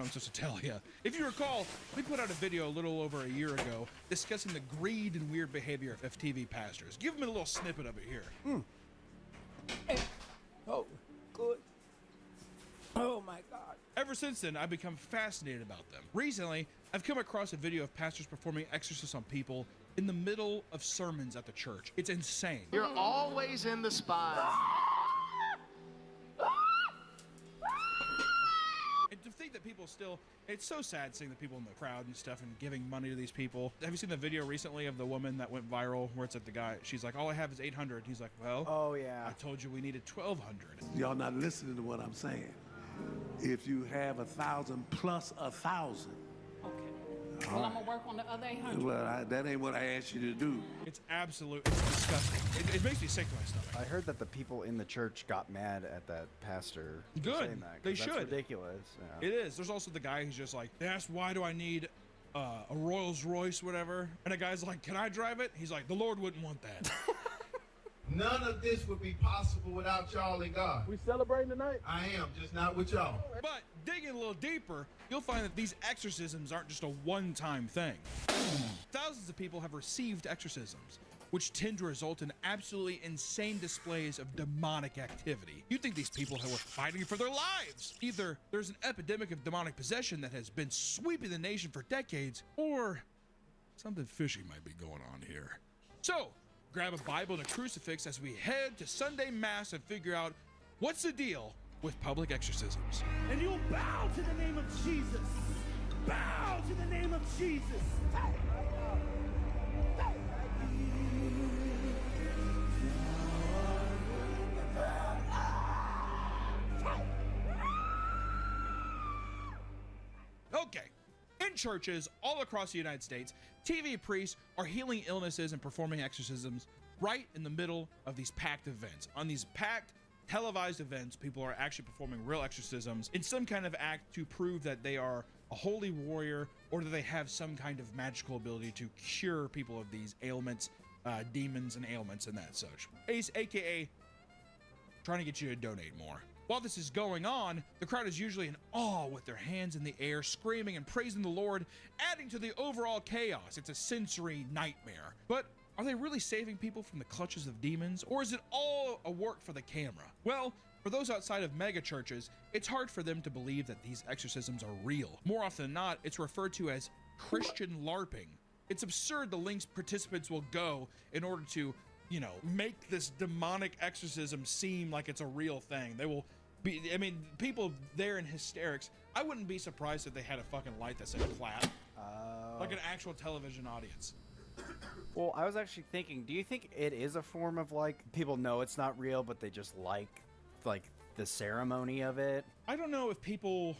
I'm supposed to tell you. If you recall, we put out a video a little over a year ago discussing the greed and weird behavior of TV pastors. Give them a little snippet of it here. Oh, good. Oh my God. Ever since then, I've become fascinated about them. Recently, I've come across a video of pastors performing exorcisms on people in the middle of sermons at the church. It's insane. You're always in the spot. And to think that people still, it's so sad seeing the people in the crowd and stuff and giving money to these people. Have you seen the video recently of the woman that went viral where it's like the guy, she's like, all I have is 800. He's like, well, Oh yeah. I told you we needed 1,200. Y'all not listening to what I'm saying. If you have 1,000 plus 1,000, Okay. Well, I'm gonna work on the other 800. well, that ain't what I asked you to do. It's disgusting. It makes me sick to my stomach. I heard that the people in the church got mad at that pastor. for Good. saying that, 'cause They that's should. ridiculous. Yeah. It is. There's also the guy who's just like, they asked, why do I need a Rolls Royce, whatever? And a guy's like, can I drive it? He's like, the Lord wouldn't want that. None of this would be possible without y'all and God. We celebrating tonight? I am, just not with y'all. But digging a little deeper, you'll find that these exorcisms aren't just a one-time thing. Thousands of people have received exorcisms, which tend to result in absolutely insane displays of demonic activity. You'd think these people were fighting for their lives. Either there's an epidemic of demonic possession that has been sweeping the nation for decades, or something fishy might be going on here. So, grab a Bible and a crucifix as we head to Sunday Mass and figure out what's the deal with public exorcisms. And you'll bow to the name of Jesus. Bow to the name of Jesus. Okay. In churches all across the United States, TV priests are healing illnesses and performing exorcisms right in the middle of these packed events. On these packed, televised events, people are actually performing real exorcisms in some kind of act to prove that they are a holy warrior or that they have some kind of magical ability to cure people of these ailments, demons and ailments and that such. AKA trying to get you to donate more. While this is going on, the crowd is usually in awe with their hands in the air, screaming and praising the Lord, adding to the overall chaos. It's a sensory nightmare. But are they really saving people from the clutches of demons, or is it all a work for the camera? Well, for those outside of mega churches, it's hard for them to believe that these exorcisms are real. More often than not, it's referred to as Christian LARPing. It's absurd the lengths participants will go in order to, make this demonic exorcism seem like it's a real thing. They will be, people there in hysterics. I wouldn't be surprised if they had a fucking light that said clap. Like an actual television audience. Well, I was actually thinking, do you think it is a form of people know it's not real, but they just like the ceremony of it? I don't know if people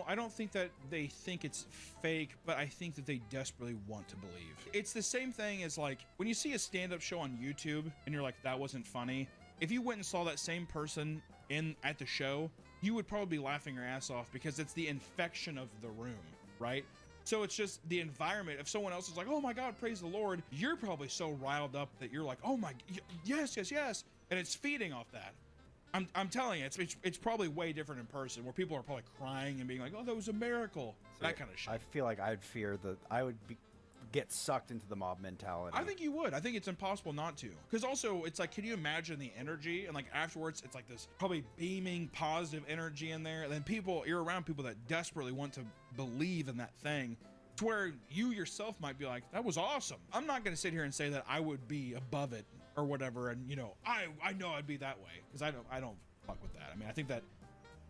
I don't think that they think it's fake, but I think that they desperately want to believe. It's the same thing as when you see a stand-up show on YouTube and you're like, that wasn't funny. If you went and saw that same person at the show, you would probably be laughing your ass off because it's the infection of the room, right? So it's just the environment. If someone else is like, oh my God, praise the Lord, you're probably so riled up that you're like, oh my, yes. And it's feeding off that. I'm telling you, it's probably way different in person where people are probably crying and being like, oh, that was a miracle. So that kind of shit. I feel like I'd fear that I would get sucked into the mob mentality. I think you would. I think it's impossible not to. Because also, it's can you imagine the energy? And afterwards, it's this probably beaming positive energy in there. And then you're around people that desperately want to believe in that thing. To where you yourself might be like, that was awesome. I'm not going to sit here and say that I would be above it or whatever. And, I know I'd be that way. Because I don't fuck with that. I think that,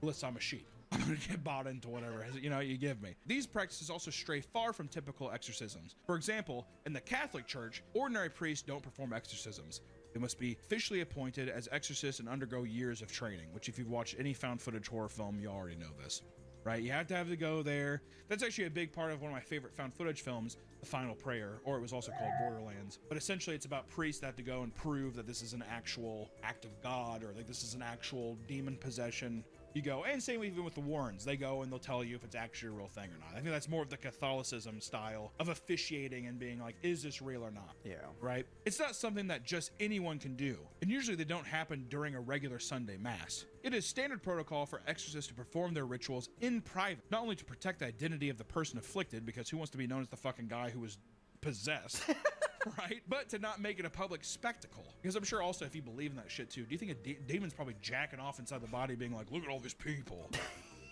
listen, I'm a sheep. I'm going to get bought into whatever, you give me. These practices also stray far from typical exorcisms. For example, in the Catholic Church, ordinary priests don't perform exorcisms. They must be officially appointed as exorcists and undergo years of training, which if you've watched any found footage horror film, you already know this. Right? You have to go there. That's actually a big part of one of my favorite found footage films, The Final Prayer, or it was also called Borderlands. But essentially it's about priests that have to go and prove that this is an actual act of God, or this is an actual demon possession, you go. And same even with the Warrens. They go and they'll tell you if it's actually a real thing or not. I think that's more of the Catholicism style of officiating and being like, is this real or not? Yeah. Right? It's not something that just anyone can do. And usually they don't happen during a regular Sunday Mass. It is standard protocol for exorcists to perform their rituals in private, not only to protect the identity of the person afflicted, because who wants to be known as the fucking guy who was possessed, right? But to not make it a public spectacle. Because I'm sure also if you believe in that shit too, do you think a demon's probably jacking off inside the body being like, look at all these people.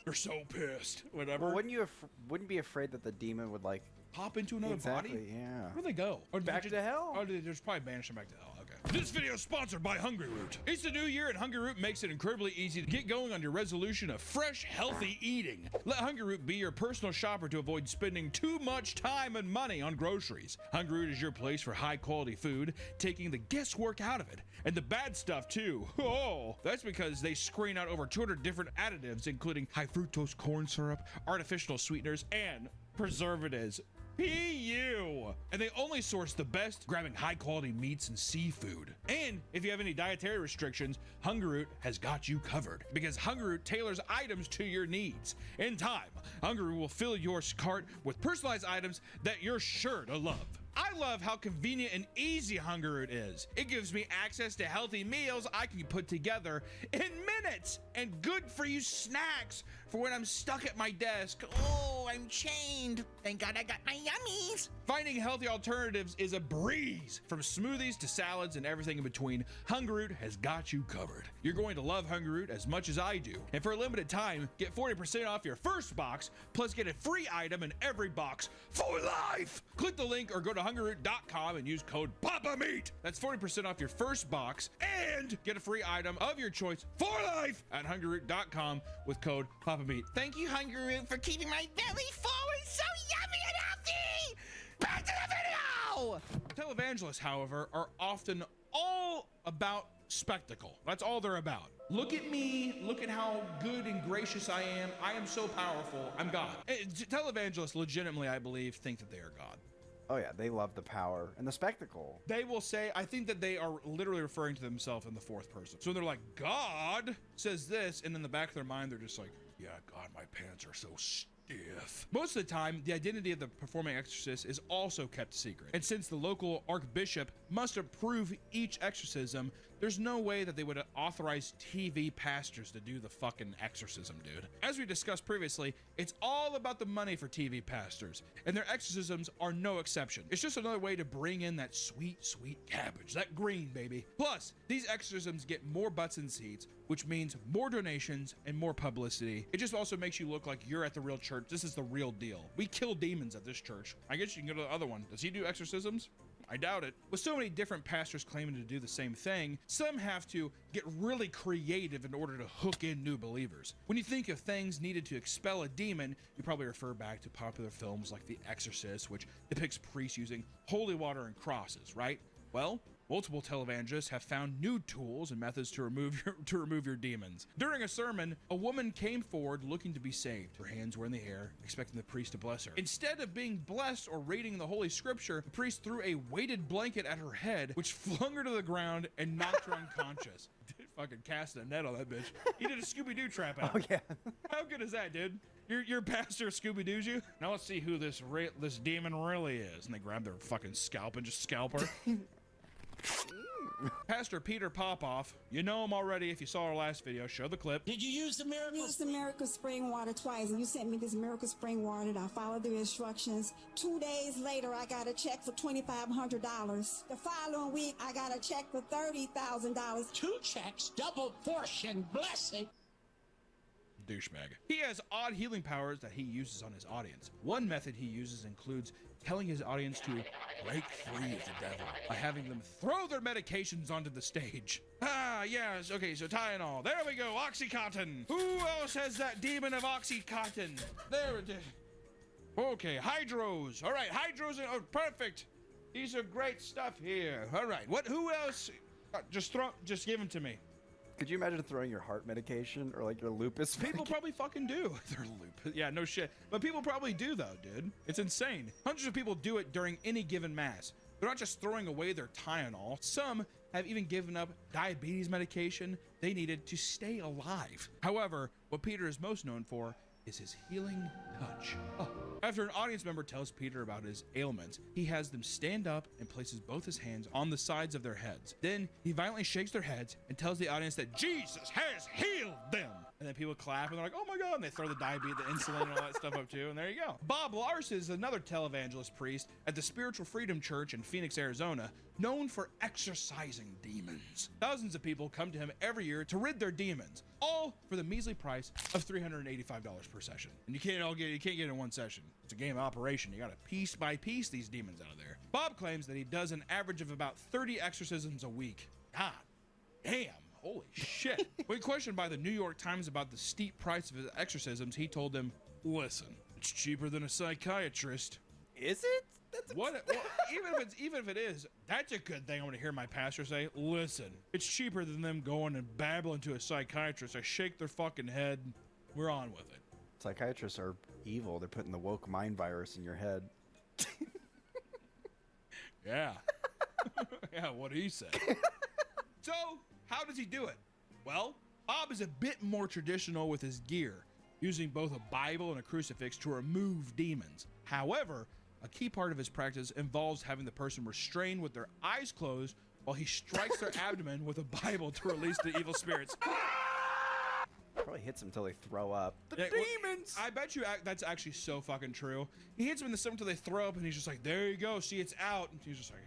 They're so pissed. Whatever. Well, wouldn't be afraid that the demon would like hop into another body? Yeah. Where'd they go? Or Back to hell. Oh, they just probably banish them back to hell. Okay. This video is sponsored by Hungry Root. It's the new year and Hungry Root makes it incredibly easy to get going on your resolution of fresh, healthy eating. Let Hungry Root be your personal shopper to avoid spending too much time and money on groceries. Hungry Root is your place for high quality food, taking the guesswork out of it. And the bad stuff too. Oh, that's because they screen out over 200 different additives, including high fructose corn syrup, artificial sweeteners, and preservatives. PU! And they only source the best, grabbing high quality meats and seafood. And if you have any dietary restrictions, Hungry Root has got you covered, because Hungry Root tailors items to your needs. In time, Hungry Root will fill your cart with personalized items that you're sure to love. I love how convenient and easy Hungry Root is. It gives me access to healthy meals I can put together in minutes, and good for you snacks for when I'm stuck at my desk. Oh, I'm chained. Thank God I got my yummies. Finding healthy alternatives is a breeze. From smoothies to salads and everything in between, Hungry Root has got you covered. You're going to love Hungry Root as much as I do. And for a limited time, get 40% off your first box, plus get a free item in every box for life. Click the link or go to hungryroot.com and use code PAPAMEAT. That's 40% off your first box and get a free item of your choice for life at hungryroot.com with code PAPAMEAT. Thank you, Hungry Root, for keeping my belly full and so yummy and healthy. Back to the video! Televangelists, however, are often all about spectacle. That's all they're about. Look at me. Look at how good and gracious I am. I am so powerful. I'm God. Televangelists legitimately, I believe, think that they are God. Oh yeah, they love the power and the spectacle. They will say, I think that they are literally referring to themselves in the fourth person. So they're like, God says this, and in the back of their mind, they're just like, yeah, God, my pants are so stiff. Most of the time, the identity of the performing exorcist is also kept secret. And since the local archbishop must approve each exorcism, there's no way that they would authorize TV pastors to do the fucking exorcism, dude. As we discussed previously, it's all about the money for TV pastors, and their exorcisms are no exception. It's just another way to bring in that sweet, sweet cabbage, that green, baby. Plus, these exorcisms get more butts in seats, which means more donations and more publicity. It just also makes you look like you're at the real church. This is the real deal. We kill demons at this church. I guess you can go to the other one. Does he do exorcisms? I doubt it. With so many different pastors claiming to do the same thing, some have to get really creative in order to hook in new believers. When you think of things needed to expel a demon, you probably refer back to popular films like The Exorcist, which depicts priests using holy water and crosses, right? Well, multiple televangelists have found new tools and methods to remove your demons. During a sermon, a woman came forward looking to be saved. Her hands were in the air, expecting the priest to bless her. Instead of being blessed or reading the Holy Scripture, the priest threw a weighted blanket at her head, which flung her to the ground and knocked her unconscious. Dude, fucking casting a net on that bitch. He did a Scooby-Doo trap out. Oh yeah. How good is that, dude? Your pastor Scooby-Doo's you? Now let's see who this demon really is. And they grab their fucking scalp and just scalp her. Pastor Peter Popoff, you know him already if you saw our last video. Show the clip. Did you use the miracle? I used the miracle spring water twice, and you sent me this miracle spring water, and I followed the instructions. 2 days later, I got a check for $2,500. The following week, I got a check for $30,000. 2 checks, double portion blessing. Douchebag. He has odd healing powers that he uses on his audience. One method he uses includes telling his audience to break free of the devil by having them throw their medications onto the stage. Ah, yes, okay, so Tylenol. There we go, Oxycontin. Who else has that demon of Oxycontin? There it is. Okay, Hydros. All right, Hydros, oh, perfect. These are great stuff here. All right, who else? Just give them to me. Could you imagine throwing your heart medication or like your lupus People probably fucking do. They're lupus. Yeah, no shit. But people probably do though, dude. It's insane. Hundreds of people do it during any given mass. They're not just throwing away their Tylenol. Some have even given up diabetes medication they needed to stay alive. However, what Peter is most known for is his healing touch. Oh. After an audience member tells Peter about his ailments, he has them stand up and places both his hands on the sides of their heads. Then he violently shakes their heads and tells the audience that Jesus has healed them. And then people clap and they're like, oh my God, and they throw the diabetes, the insulin and all that stuff up too, and there you go. Bob Larson is another televangelist priest at the Spiritual Freedom Church in Phoenix, Arizona, known for exorcising demons. Thousands of people come to him every year to rid their demons, all for the measly price of $385 per session. And you can't get it in one session. It's a game of operation. You gotta piece by piece these demons out of there. Bob claims that he does an average of about 30 exorcisms a week. God damn. Holy shit. When questioned by the New York Times about the steep price of his exorcisms, he told them, listen, it's cheaper than a psychiatrist. Is it? That's Well, even if it is, that's a good thing I'm gonna hear my pastor say. Listen, it's cheaper than them going and babbling to a psychiatrist. I shake their fucking head. We're on with it. Psychiatrists are evil. They're putting the woke mind virus in your head. Yeah. Yeah, what he said. So, how does he do it? Well, Bob is a bit more traditional with his gear, using both a Bible and a crucifix to remove demons. However, a key part of his practice involves having the person restrained with their eyes closed while he strikes their abdomen with a Bible to release the evil spirits. Probably hits them until they throw up. Yeah, demons! I bet you that's actually so fucking true. He hits them in the stomach until they throw up, and he's just like, there you go, see, it's out. And he's just like,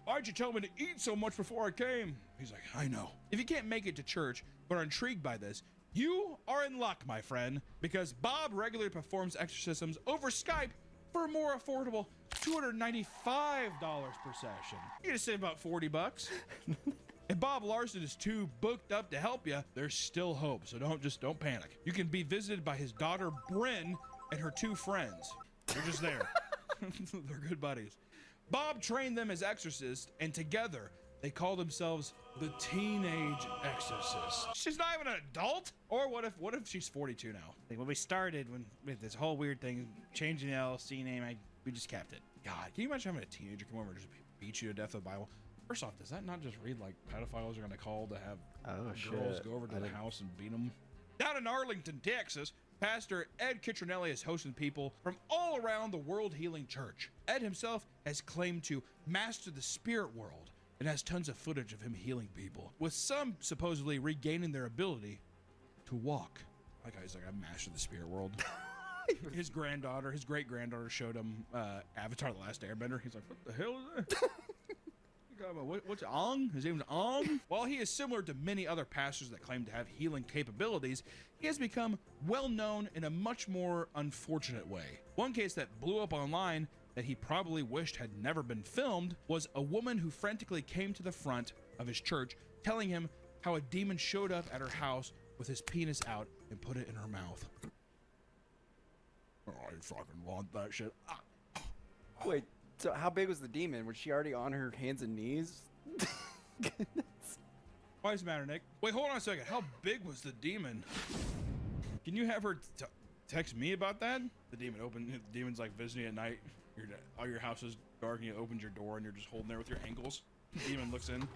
why'd you tell me to eat so much before I came? He's like, I know. If you can't make it to church, but are intrigued by this, you are in luck, my friend, because Bob regularly performs exorcisms over Skype for a more affordable $295 per session. You gotta save about $40. If Bob Larson is too booked up to help you, there's still hope, so don't panic. You can be visited by his daughter Bryn and her 2 friends. They're just there. They're good buddies. Bob trained them as exorcists, and together they call themselves the Teenage Exorcists. She's not even an adult? Or what if she's 42 now? Like when we started with this whole weird thing, changing the LLC name, we just kept it. God, can you imagine having a teenager come over and just beat you to death with the Bible? First off, does that not just read like pedophiles are gonna call to have girls go over to the house and beat them? Down in Arlington, Texas, Pastor Ed Kitronelli is hosting people from all around the World Healing Church. Ed himself has claimed to master the spirit world and has tons of footage of him healing people, with some supposedly regaining their ability to walk. Like he's like, I mastered the spirit world. His great-granddaughter showed him Avatar: The Last Airbender. He's like, what the hell is that? What's Ong? His name's Ong? While he is similar to many other pastors that claim to have healing capabilities, he has become well known in a much more unfortunate way. One case that blew up online that he probably wished had never been filmed was a woman who frantically came to the front of his church telling him how a demon showed up at her house with his penis out and put it in her mouth. Oh, I fucking want that shit. Wait. So how big was the demon? Was she already on her hands and knees? Why does it matter, Nick? Wait, hold on a second. How big was the demon? Can you have her text me about that? The demon's like visiting at night. All your house is dark and you opened your door and you're just holding there with your ankles. The demon looks in.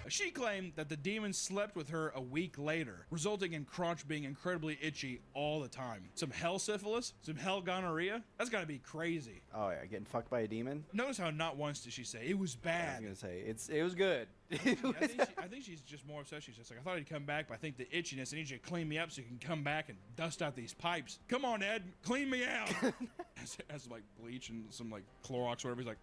She claimed that the demon slept with her a week later, resulting in crotch being incredibly itchy all the time. Some hell syphilis? Some hell gonorrhea? That's gotta be crazy. Oh yeah, getting fucked by a demon? Notice how not once did she say, it was bad. I was gonna say, it was good. I think she's just more upset. She's just like, I thought he'd come back, but I think the itchiness, I need you to clean me up so you can come back and dust out these pipes. Come on, Ed, clean me out. has like bleach and some like Clorox or whatever. He's like...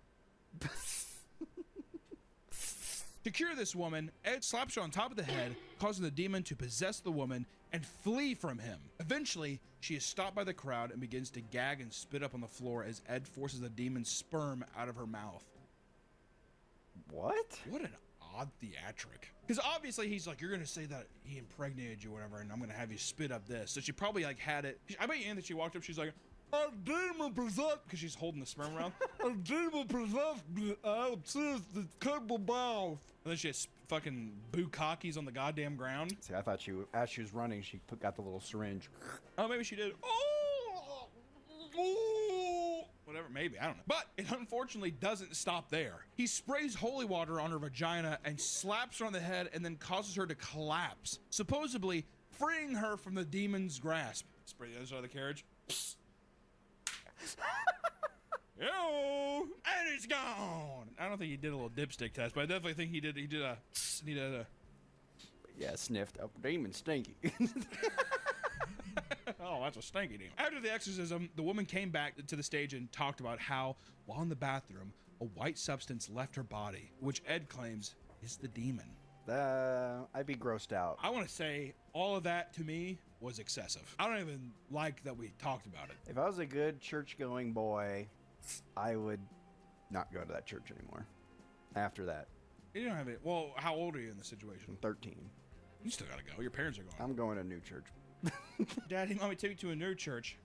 To cure this woman, Ed slaps her on top of the head, causing the demon to possess the woman and flee from him. Eventually, she is stopped by the crowd and begins to gag and spit up on the floor as Ed forces the demon's sperm out of her mouth. What? What an odd theatric. Because obviously he's like, you're going to say that he impregnated you or whatever, and I'm going to have you spit up this. So she probably like had it. I bet you that she walked up, she's like, a demon possessed, because she's holding the sperm around. A demon possessed me. I obsessed the couple mouth. And then she has fucking bukkakis on the goddamn ground. See, I thought as she was running, she got the little syringe. Oh, maybe she did. Oh, whatever whatever, maybe, I don't know. But it unfortunately doesn't stop there. He sprays holy water on her vagina and slaps her on the head and then causes her to collapse, supposedly freeing her from the demon's grasp. Spray the other side of the carriage. Yo, and it's gone. I don't think he did a little dipstick test, but I definitely think he did a. Yeah, sniffed up. Demon stinky. Oh, that's a stinky demon. After the exorcism, the woman came back to the stage and talked about how, while in the bathroom, a white substance left her body, which Ed claims is the demon. I'd be grossed out. I want to say all of that to me was excessive. I don't even like that we talked about it. If I was a good church-going boy, I would not go to that church anymore. After that. You don't have it. Well, how old are you in the situation? I'm 13. You still gotta go. Your parents are going. I'm going to a new church. Daddy, mommy, take me to a new church.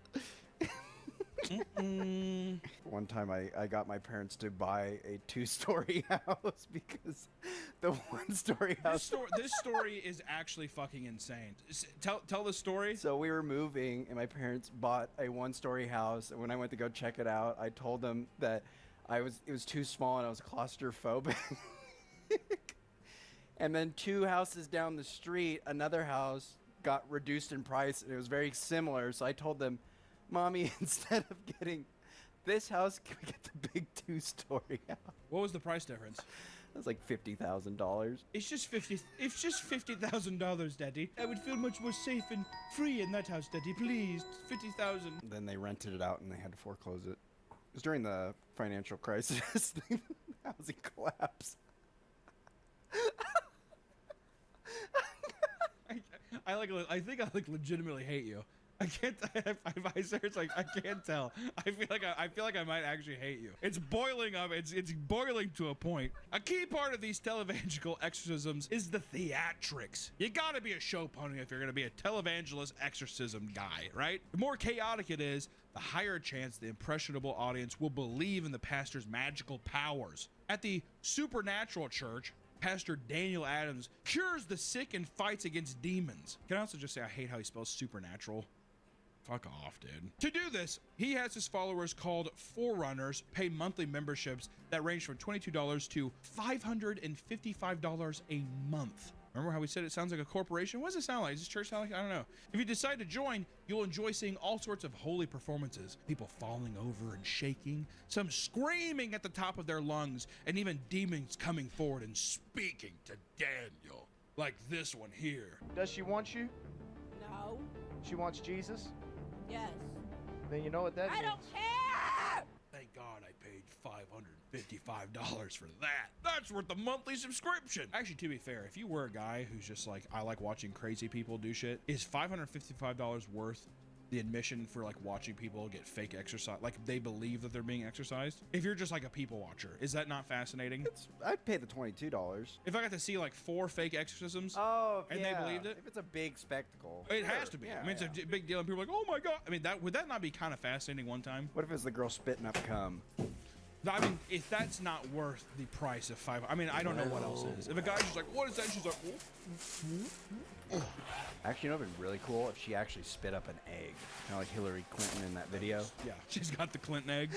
One time I got my parents to buy a 2-story house because the 1-story house... This story is actually fucking insane. Tell the story. So we were moving and my parents bought a 1-story house, and when I went to go check it out, I told them that it was too small and I was claustrophobic. And then 2 houses down the street, another house got reduced in price and it was very similar. So I told them, Mommy, instead of getting this house, can we get the big 2-story house? What was the price difference? It was like $50,000. It's just $50,000, Daddy. I would feel much more safe and free in that house, Daddy. Please, $50,000. Then they rented it out and they had to foreclose it. It was during the financial crisis. The housing collapse. I think I legitimately hate you. I can't. If I search, like, I can't tell. I feel like I might actually hate you. It's boiling up. It's boiling to a point. A key part of these televangelical exorcisms is the theatrics. You gotta be a show pony if you're gonna be a televangelist exorcism guy, right? The more chaotic it is, the higher chance the impressionable audience will believe in the pastor's magical powers. At the Supernatural Church, Pastor Daniel Adams cures the sick and fights against demons. Can I also just say I hate how he spells supernatural? Fuck off, dude. To do this, he has his followers called Forerunners pay monthly memberships that range from $22 to $555 a month. Remember how we said it sounds like a corporation? What does it sound like? Does this church sound like? I don't know. If you decide to join, you'll enjoy seeing all sorts of holy performances. People falling over and shaking, some screaming at the top of their lungs, and even demons coming forward and speaking to Daniel. Like this one here. Does she want you? No. She wants Jesus? Yes. Then you know what that means. I don't care! Thank God I paid $555 for that. That's worth the monthly subscription. Actually, to be fair, if you were a guy who's just like, I like watching crazy people do shit, is $555 worth the admission for like watching people get fake exercise? Like they believe that they're being exercised? If you're just like a people watcher, is that not fascinating? I'd pay the $22. If I got to see like 4 fake exorcisms, and yeah. they believed it, If it's a big spectacle. it has to be. Yeah, I mean, it's yeah. a big deal, and people are like, oh my God. I mean, would that not be kind of fascinating one time? What if it's the girl spitting up cum? I mean, if that's not worth the price of $5, I mean, I don't know what else is. If a guy's just like, what is that? She's like, oh. Actually, you know what would be really cool if she actually spit up an egg, kind of like Hillary Clinton in that video. Yeah, she's got the Clinton egg.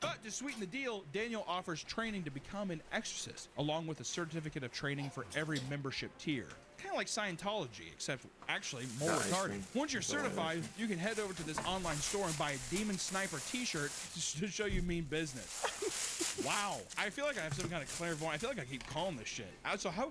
But to sweeten the deal, Daniel offers training to become an exorcist, along with a certificate of training for every membership tier. Kind of like Scientology, except actually more retarded. Once you're certified, you can head over to this online store and buy a Demon Sniper t-shirt to show you mean business. Wow. I feel like I have some kind of clairvoyant. I feel like I keep calling this shit. So how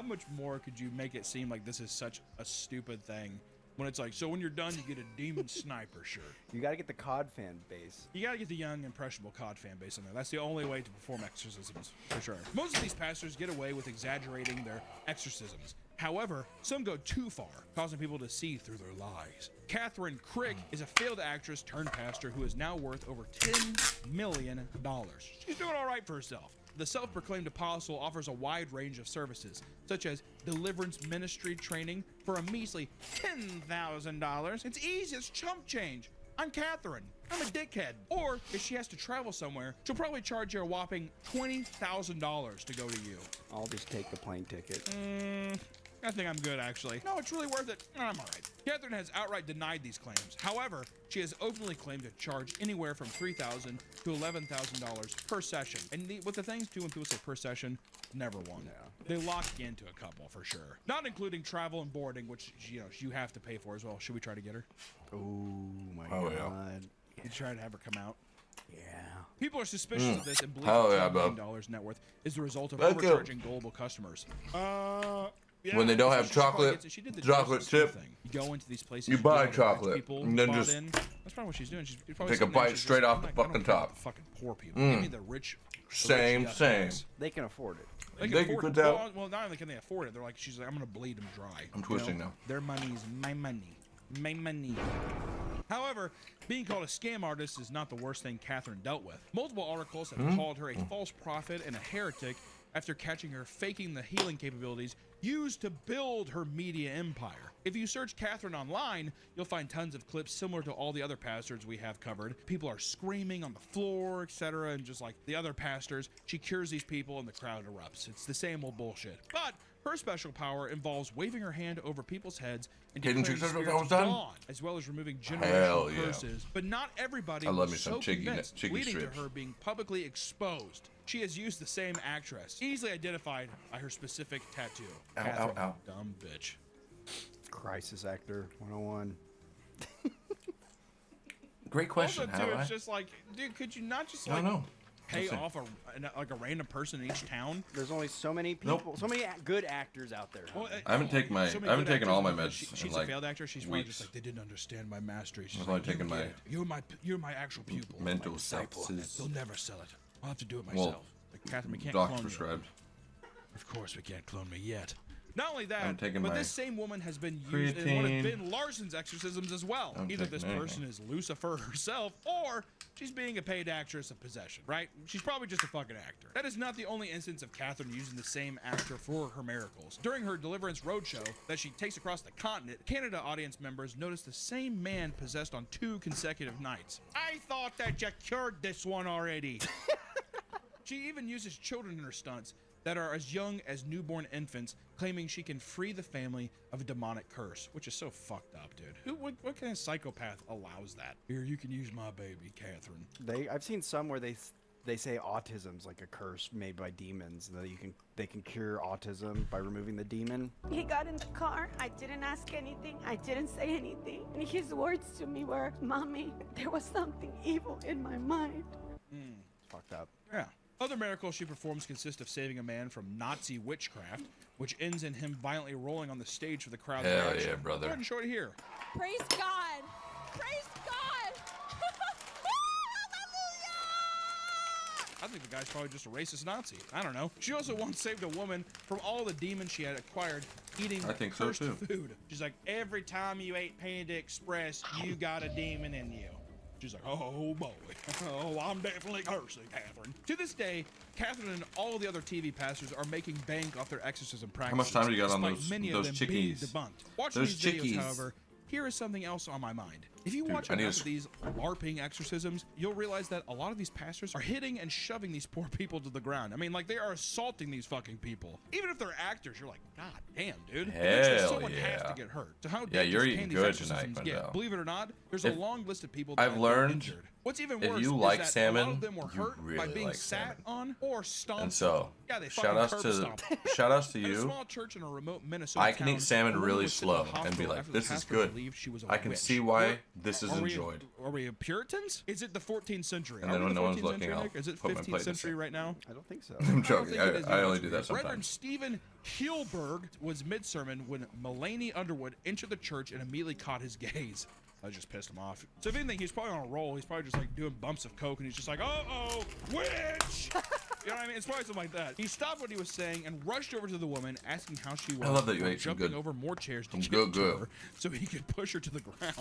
much more could you make it seem like this is such a stupid thing? When it's like, so when you're done, you get a Demon Sniper shirt. You got to get the COD fan base. You got to get the young, impressionable COD fan base in there. That's the only way to perform exorcisms, for sure. Most of these pastors get away with exaggerating their exorcisms. However, some go too far, causing people to see through their lies. Catherine Crick is a failed actress turned pastor who is now worth over $10 million. She's doing all right for herself. The self-proclaimed apostle offers a wide range of services, such as deliverance ministry training for a measly $10,000. It's easy as chump change. I'm Catherine. I'm a dickhead. Or if she has to travel somewhere, she'll probably charge you a whopping $20,000 to go to you. I'll just take the plane ticket. I think I'm good, actually. No, it's really worth it. I'm all right. Catherine has outright denied these claims. However, she has openly claimed to charge anywhere from $3,000 to $11,000 per session. And with the things too, when people say per session, never one. They lock you into a couple for sure. Not including travel and boarding, which you have to pay for as well. Should we try to get her? Oh my god. You try to have her come out. Yeah. People are suspicious of this and believe Hell $10 yeah, million net worth is the result of Thank you. overcharging gullible customers. Yeah, When they don't so have she probably chocolate, gets it. She did the chocolate Joseph Smith chip, thing. You go into these places, you get buy all the rich chocolate, people and then bought just in. That's probably what she's doing. She's probably take a sitting there, bite she's straight just, off "I'm the not- I don't fucking care about top." the fucking poor people. Give me the rich. Same. They can afford it. They They can can afford put it. out- Well, not only can they afford it, she's like, I'm gonna bleed them dry. I'm twisting now. Their money is my money. My money. However, being called a scam artist is not the worst thing Catherine dealt with. Multiple articles have called her a false prophet and a heretic after catching her faking the healing capabilities used to build her media empire. If you search Catherine online, you'll find tons of clips similar to all the other pastors we have covered. People are screaming on the floor, etc., and just like the other pastors, she cures these people and the crowd erupts. It's the same old bullshit. But her special power involves waving her hand over people's heads and Didn't declaring you say that spirits was done? gone, as well as removing Hell generational yeah. curses. But not everybody I love was me some so chicky convinced, leading strips. to her being publicly exposed. She has used the same actress, easily identified by her specific tattoo. Ow, Catherine, ow, ow. dumb bitch. Crisis actor 101. Great question. Also, How too, do it's I? just like, dude, could you not just I don't like know. pay Listen. off a random person in each town? There's only so many people, so many good actors out there. Well, I haven't taken my. so many I haven't good taken all my actors, meds. She's in like a failed actor. She's probably just weeks. like, they didn't understand my mastery. She's I've like, only taken "You my get it. You're my actual pupil. mental my disciple. substances. They'll never sell it. I'll have to do it Well, myself. Like, Catherine, we can't Doctor clone prescribed. you. Of course, we can't clone me yet. Not only that, I'm taking but my this same woman has been used in one of creatine. Ben Larson's exorcisms as well. I'm Either taking this anything. person is Lucifer herself, or she's being a paid actress of possession, right? She's probably just a fucking actor. That is not the only instance of Catherine using the same actor for her miracles. During her Deliverance Roadshow that she takes across the continent, Canada audience members noticed the same man possessed on 2 consecutive nights. I thought that you cured this one already. She even uses children in her stunts that are as young as newborn infants, claiming she can free the family of a demonic curse, which is so fucked up, dude. What kind of psychopath allows that? Here, you can use my baby, Catherine. I've seen some where they say autism's like a curse made by demons, and that they can cure autism by removing the demon. He got in the car. I didn't ask anything. I didn't say anything. And his words to me were, Mommy, there was something evil in my mind. Fucked up. Yeah. Other miracles she performs consist of saving a man from Nazi witchcraft, which ends in him violently rolling on the stage for the crowd to Hell watch. yeah, Go brother. ahead and show it here. Praise God. Praise God. I think the guy's probably just a racist Nazi. I don't know. She also once saved a woman from all the demons she had acquired eating I think so, cursed too. food. She's like, every time you ate Panda Express, you got a demon in you. She's like, oh boy, oh, I'm definitely cursing, Catherine. To this day, Catherine and all the other TV pastors are making bank off their exorcism practices. much time do you got on despite those- many those of them being chickies? debunked. Watching Those these videos, chickies. however, here is something else on my mind. If you Dude, watch I need enough to of these LARPing exorcisms, you'll realize that a lot of these pastors are hitting and shoving these poor people to the ground. I mean, like, they are assaulting these fucking people. Even if they're actors, you're like, God damn, dude. Eventually, Hell someone has yeah. to get hurt. So how Yeah, you're dangerous eating can these good exorcisms tonight, get? Mendel. Believe it or not, there's a If- long list of people that I've have learned injured. What's even if worse you is like that a salmon, lot of them were you hurt by really being like sat salmon. on or stomped And so, on. Yeah, they shout fucking outs curb to stomped. shout outs to At a you. small church in a remote Minnesota I can town, eat salmon a woman really was sent to the slow and be hospital like, after the this is pastor good. believed she was a I can witch. see why Or- this is are we- enjoyed. Are we Puritans? Is it the 14th century? And Are then we when the no one's 14th looking, century, I'll Nick? Is it put my plate 15th to century side. right now? I don't think so. I'm I don't joking. think it is I either. only do that Reverend sometimes. Stephen Hilberg was mid-sermon when Mulaney Underwood entered the church and immediately caught his gaze. That just pissed him off. So if anything, he's probably on a roll. He's probably just like doing bumps of coke, and he's just like, "Uh-oh, witch!" You know what I mean? It's probably something like that. He stopped what he was saying and rushed over to the woman, asking how she was. I love that you while ate some jumping good- over more chairs to some get good, to good. her, so he could push her to the ground.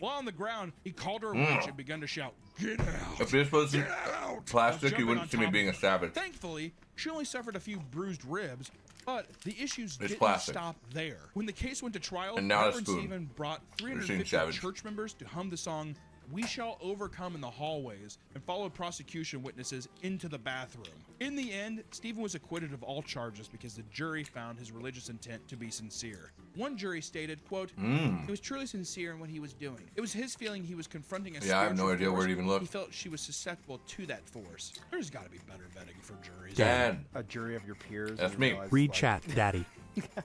While on the ground, he called her a witch and began to shout, "Get out! If this wasn't Get out!" plastic, while you jumping wouldn't on see me top being of a her. savage. Thankfully, she only suffered a few bruised ribs, but the issues didn't plastic. stop there. When the case went to trial, And now a Reverend spoon. Stephen brought You're seeing 350 savage. church members to hum the song "We shall overcome in the hallways," and followed prosecution witnesses into the bathroom. In the end, Stephen was acquitted of all charges because the jury found his religious intent to be sincere. One jury stated, quote, "He was truly sincere in what he was doing. It was his feeling he was confronting a Yeah, I have no spiritual idea where force. to even look. He felt she was susceptible to that force." There's got to be better vetting for juries. Dad. A jury of your peers. That's and you me. realize, Read like, chat, Daddy.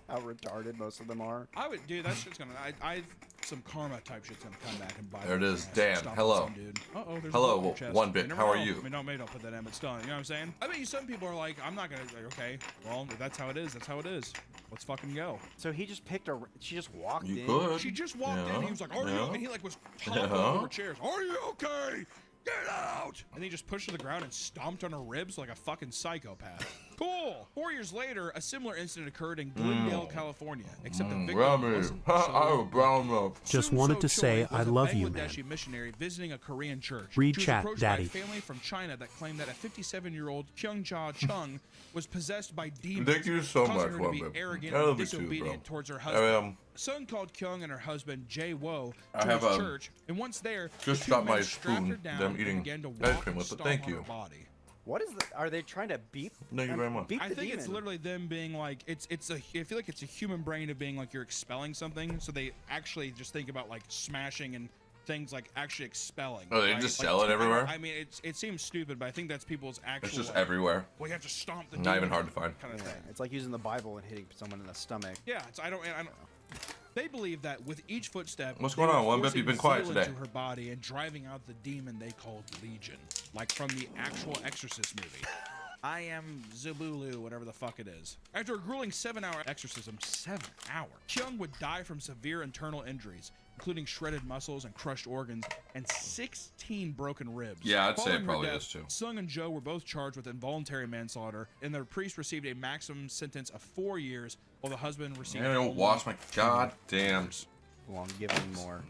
how retarded most of them are. I would, dude. That shit's gonna. I some karma type shit's gonna come back and bite. There it me is. in the Dan, ass. Stop hello. it, dude. Uh-oh, there's Hello, a bullet in your chest. one bit. You never How are know. you? I mean, maybe don't put that in, but still, you know what I'm saying? I bet you some people are like, I'm not gonna. Like, okay, well, if that's how it is. That's how it is. Let's fucking go. So he just picked a. She just walked You in. could. She just walked in. Yeah, And he was like, "Are you?" yeah. And he like was toppling Yeah. over chairs. "Are you okay? Get out!" And he just pushed her to the ground and stomped on her ribs like a fucking psychopath. Cool. 4 years later, a similar incident occurred in Glendale, California, except the victim wasn't so Just Soon wanted So to say Choi was I a love you, man. Bangladeshi missionary visiting a Korean church. Read She was chat, approached Daddy. by a family from China that claimed that a 57-year-old Kyung-ja Chung was possessed by demons. Thank you so causing much, her to be Wamba. arrogant I and love you too, disobedient bro. towards her husband. I Son called Kyung and her husband Jae Wo I to have, his church, and once there, just the two dropped men my strapped her spoon. down Them and eating began to ice walk cream and with it. stomp Thank on you. her body. What is the? Are they trying to beat? Thank you very much. Beat the I think demon. it's literally them being like I feel like it's a human brain of being like you're expelling something, so they actually just think about like smashing and things like actually expelling. Oh, they right? just Like, sell it everywhere? I mean, it seems stupid, but I think that's people's actual. It's just like, everywhere. Well, you have to stomp the. Not even demon hard to find. Kind of Yeah, thing. it's like using the Bible and hitting someone in the stomach. Yeah, I don't. They believe that with each footstep, What's they going were on, One Bip? forcing You've been quiet zeal today. into her body and driving out the demon they called Legion, like from the actual Exorcist movie. I am Zubulu, whatever the fuck it is. After a grueling 7-hour exorcism, 7 hours, Kyung would die from severe internal injuries, including shredded muscles and crushed organs, and 16 broken ribs. Yeah, I'd say Following it her probably death, is too. Sung and Joe were both charged with involuntary manslaughter, and the priest received a maximum sentence of 4 years, while the husband received. I don't only wash my 2 goddamn. years. Come on, give him more.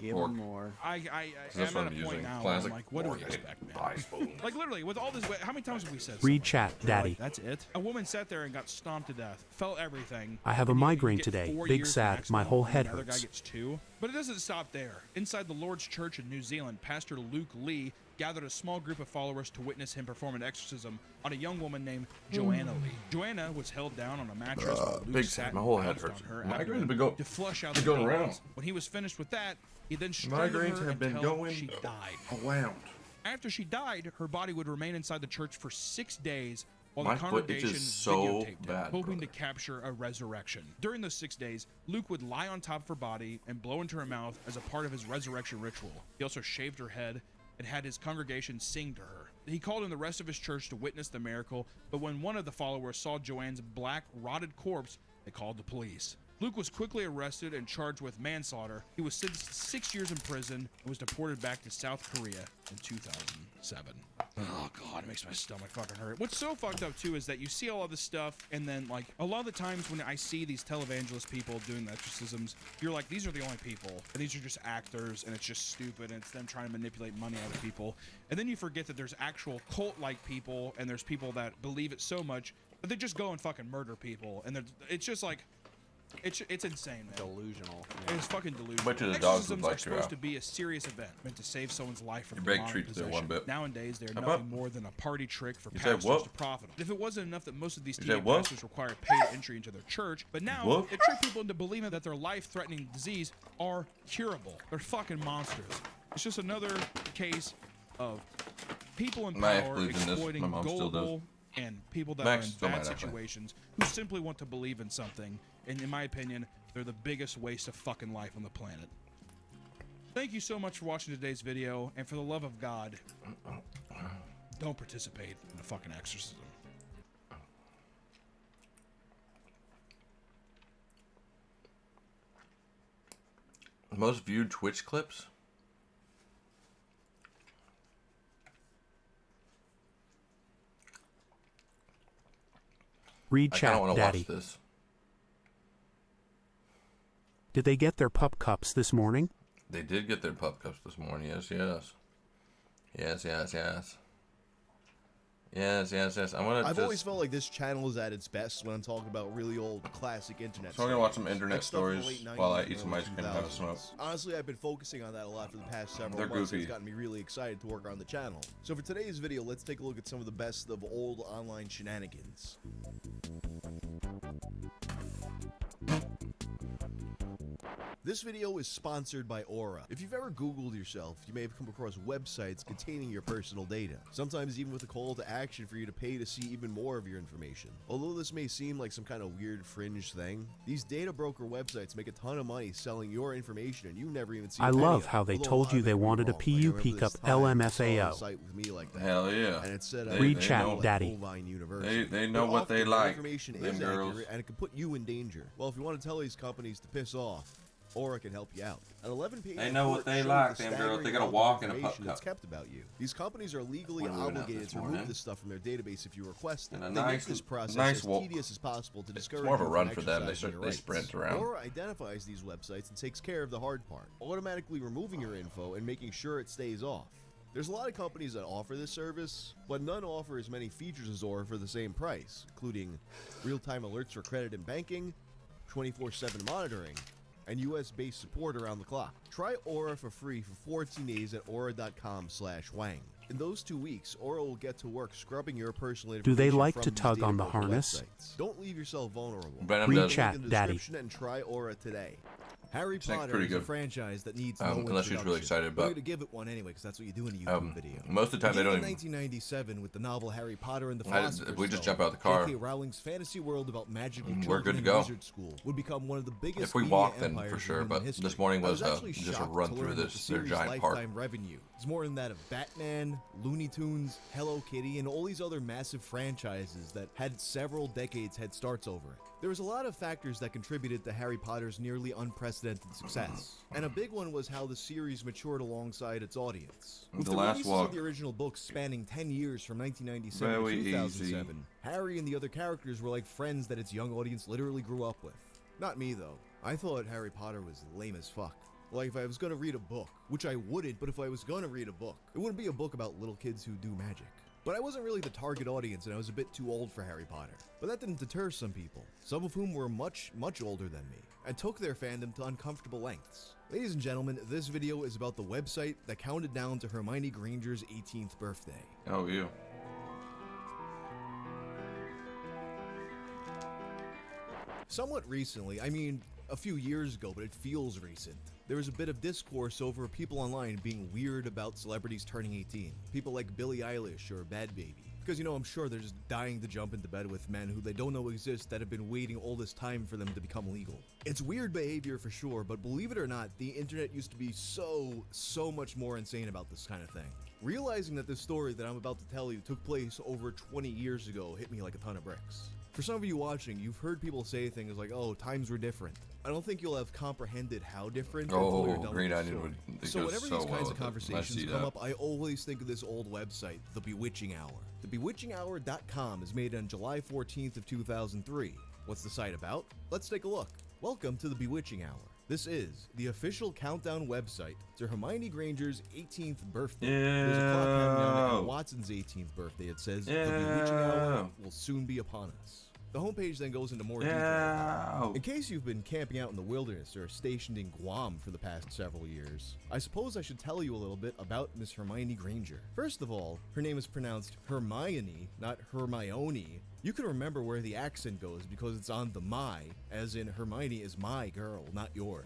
Give Fork. him more. I'm That's what at I'm a point using. now where Classic I'm like, what do we fork. expect, man? Buy spoon. Like literally, with all this, how many times have we said? Read something? chat, You're like, Daddy. that's it. A woman sat there and got stomped to death, felt everything. I have a and you migraine get today. 4 Big years sad. maximum, My whole and head the other guy hurts. gets 2. But it doesn't stop there. Inside the Lord's Church in New Zealand, Pastor Luke Lee gathered a small group of followers to witness him perform an exorcism on a young woman named Joanna Lee. Joanna was held down on a mattress while Luke big sat sad. and My whole head bounced hurts. on her Migraines abdomen have been going- to flush out been the going demons. around. When he was finished with that, he then strangled Migraines her have been until going she died. around. After she died, her body would remain inside the church for 6 days while My the foot congregation itches so videotaped it, bad, hoping brother. to capture a resurrection. During those 6 days, Luke would lie on top of her body and blow into her mouth as a part of his resurrection ritual. He also shaved her head and had his congregation sing to her. He called in the rest of his church to witness the miracle, but when one of the followers saw Joanne's black, rotted corpse, they called the police. Luke was quickly arrested and charged with manslaughter. He was sentenced to 6 years in prison and was deported back to South Korea in 2007. Oh god, it makes my stomach fucking hurt. What's so fucked up too is that you see all of this stuff, and then like a lot of the times when I see these televangelist people doing the exorcisms, you're like, these are the only people, and these are just actors, and it's just stupid, and it's them trying to manipulate money out of people. And then you forget that there's actual cult-like people, and there's people that believe it so much that they just go and fucking murder people, and it's just like. It's insane, man. Delusional. It's fucking delusional. Bet you the dogs would Exorcisms like are your, supposed to be a serious event meant to save someone's life from Your big demonic treats there, possession. One Bip. Nowadays, they're How nothing about- more than a party trick for You said pastors what? to profit. If it wasn't enough that most of these You TV said what? pastors require paid entry into their church, but now What? they trick people into believing that their life-threatening disease are curable. They're fucking monsters. It's just another case of people in My ex power believes in this. exploiting My mom still does. gullible and people that Max are still in might, bad actually. situations who simply want to believe in something. And in my opinion, they're the biggest waste of fucking life on the planet. Thank you so much for watching today's video, and for the love of God, don't participate in a fucking exorcism. Most viewed Twitch clips? Read I kind chat, of want to Daddy. watch this. Did they get their pup cups this morning? They did get their pup cups this morning. Yes, yes. Yes, yes, yes. Yes. I'm gonna. I've always felt like this channel is at its best when I'm talking about really old classic internet. So I'm gonna watch some stuff. internet Like stuff from the stories late while I 90s eat some and ice cream and have a 2000s. smoke. Honestly, I've been focusing on that a lot for the past several They're months. goofy. It's gotten me really excited to work on the channel. So for today's video, let's take a look at some of the best of old online shenanigans. This video is sponsored by Aura. If you've ever Googled yourself, you may have come across websites containing your personal data, sometimes even with a call to action for you to pay to see even more of your information. Although this may seem like some kind of weird fringe thing, these data broker websites make a ton of money selling your information and you never even see I any love of it. how they Although a told lot you of they it can be wanted a wrong. Like, I remember PUP this cup time I saw a LMFAO. site with me like that. Hell yeah. And it said, Read they chat, know. daddy. Bovine University. They know But what they often the like, information them is girls. accurate, and it can put you in danger. Well, if you want to tell these companies to piss off, Aura can help you out. An 11-page They know what report they shows like, the them girls. They staggering gotta amount of walk in a information pup that's cup. kept about you. These companies are legally What are we doing obligated this to remove morning? this stuff from their database if you request it. And a They make nice- this process nice as walk. tedious as possible to discourage more of a you run from for them. They exercising your they rights. sprint around. Aura identifies these websites and takes care of the hard part, automatically removing your info and making sure it stays off. There's a lot of companies that offer this service, but none offer as many features as Aura for the same price, including real-time alerts for credit and banking, 24/7 monitoring, and US-based support around the clock. Try Aura for free for 14 days at aura.com/wang. In those 2 weeks, Aura will get to work scrubbing your personal information. Do they like from to these tug data on the broker harness? websites. Don't leave yourself vulnerable. Venom Read does. chat, Link in the daddy. description and try Aura today. Harry Snake's Potter pretty is a good. franchise that needs no Unless she's really introduction. excited We're about- going to give it one anyway, because that's what you do in a YouTube video. Most of the time they Began don't in even. 1997 with the novel Harry Potter and the I- Philosopher's we just Stone. jump out the car. J.K. Rowling's fantasy world about magical We're children good to in go. wizard school would become one of the biggest If we media walk, then empires for in sure. human But history. this morning I was actually just a shocked run to through learn that this the their series' giant park. lifetime revenue is more than that of Batman, Looney Tunes, Hello Kitty, and all these other massive franchises that had several decades head starts over it. There was a lot of factors that contributed to Harry Potter's nearly unprecedented success, and a big one was how the series matured alongside its audience. With The the Last releases Walk. of the original books spanning 10 years from 1997 Very to easy. 2007, Harry and the other characters were like friends that its young audience literally grew up with. Not me, though. I thought Harry Potter was lame as fuck. Like, if I was gonna read a book, which I wouldn't, but if I was gonna read a book, it wouldn't be a book about little kids who do magic. But I wasn't really the target audience, and I was a bit too old for Harry Potter. But that didn't deter some people, some of whom were much, much older than me, and took their fandom to uncomfortable lengths. Ladies and gentlemen, this video is about the website that counted down to Hermione Granger's 18th birthday. Oh, you. Somewhat recently, I mean, a few years ago, but it feels recent, there was a bit of discourse over people online being weird about celebrities turning 18. People like Billie Eilish or Bad Baby. Because, you know, I'm sure they're just dying to jump into bed with men who they don't know exist that have been waiting all this time for them to become legal. It's weird behavior for sure, but believe it or not, the internet used to be so much more insane about this kind of thing. Realizing that this story that I'm about to tell you took place over 20 years ago hit me like a ton of bricks. For some of you watching, you've heard people say things like, oh, times were different. I don't think you'll have comprehended how different until you're done Green with the Onion story. would So go whenever so these well kinds with of it. I conversations see come that. up, I always think of this old website, The Bewitching Hour. TheBewitchingHour.com is made on July 14th of 2003. What's the site about? Let's take a look. Welcome to The Bewitching Hour. This is the official countdown website to Hermione Granger's 18th birthday. There's a clock counting down to Emma Watson's 18th birthday. It says, The Bewitching Hour will soon be upon us. The homepage then goes into more detail. In case you've been camping out in the wilderness or stationed in Guam for the past several years, I suppose I should tell you a little bit about Miss Hermione Granger. First of all, her name is pronounced Hermione, not Hermione. You can remember where the accent goes because it's on the my, as in Hermione is my girl, not yours,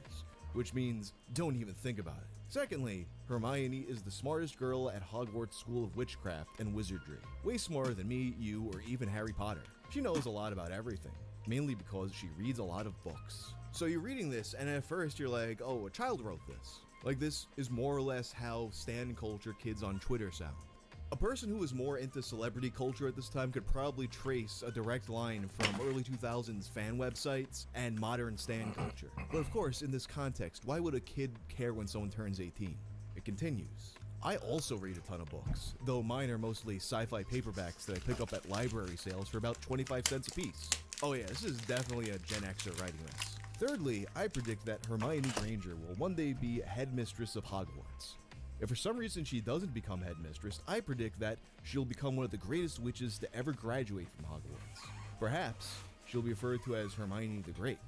which means don't even think about it. Secondly, Hermione is the smartest girl at Hogwarts School of Witchcraft and Wizardry. Way smarter than me, you, or even Harry Potter. She knows a lot about everything, mainly because she reads a lot of books. So you're reading this, and at first you're like, oh, a child wrote this. Like, this is more or less how stan culture kids on Twitter sound. A person who was more into celebrity culture at this time could probably trace a direct line from early 2000s fan websites and modern stan culture. But of course, in this context, why would a kid care when someone turns 18? It continues. I also read a ton of books, though mine are mostly sci-fi paperbacks that I pick up at library sales for about 25 cents a piece. Oh yeah, this is definitely a Gen Xer writing this. Thirdly, I predict that Hermione Granger will one day be headmistress of Hogwarts. If for some reason she doesn't become headmistress, I predict that she'll become one of the greatest witches to ever graduate from Hogwarts. Perhaps she'll be referred to as Hermione the Great,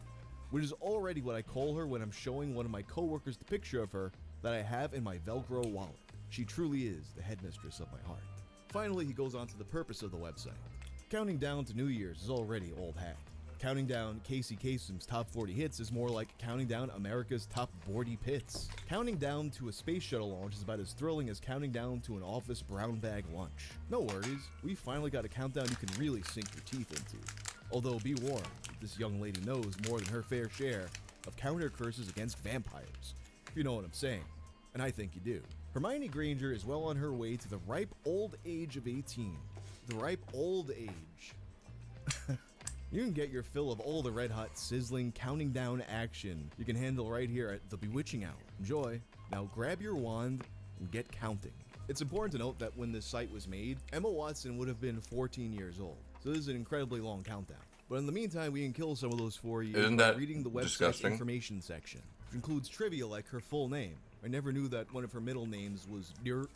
which is already what I call her when I'm showing one of my coworkers the picture of her that I have in my Velcro wallet. She truly is the headmistress of my heart. Finally, he goes on to the purpose of the website. Counting down to New Year's is already old hat. Counting down Casey Kasem's top 40 hits is more like counting down America's top 40 pits. Counting down to a space shuttle launch is about as thrilling as counting down to an office brown bag lunch. No worries, we finally got a countdown you can really sink your teeth into. Although be warned, this young lady knows more than her fair share of counter curses against vampires, if you know what I'm saying, and I think you do. Hermione Granger is well on her way to the ripe old age of 18. The ripe old age. You can get your fill of all the red-hot, sizzling, counting down action you can handle right here at the Bewitching Hour. Enjoy. Now grab your wand and get counting. It's important to note that when this site was made, Emma Watson would have been 14 years old. So this is an incredibly long countdown. But in the meantime, we can kill some of those for you by reading the website's disgusting? information section, which includes trivia like her full name. I never knew that one of her middle names was Dirt.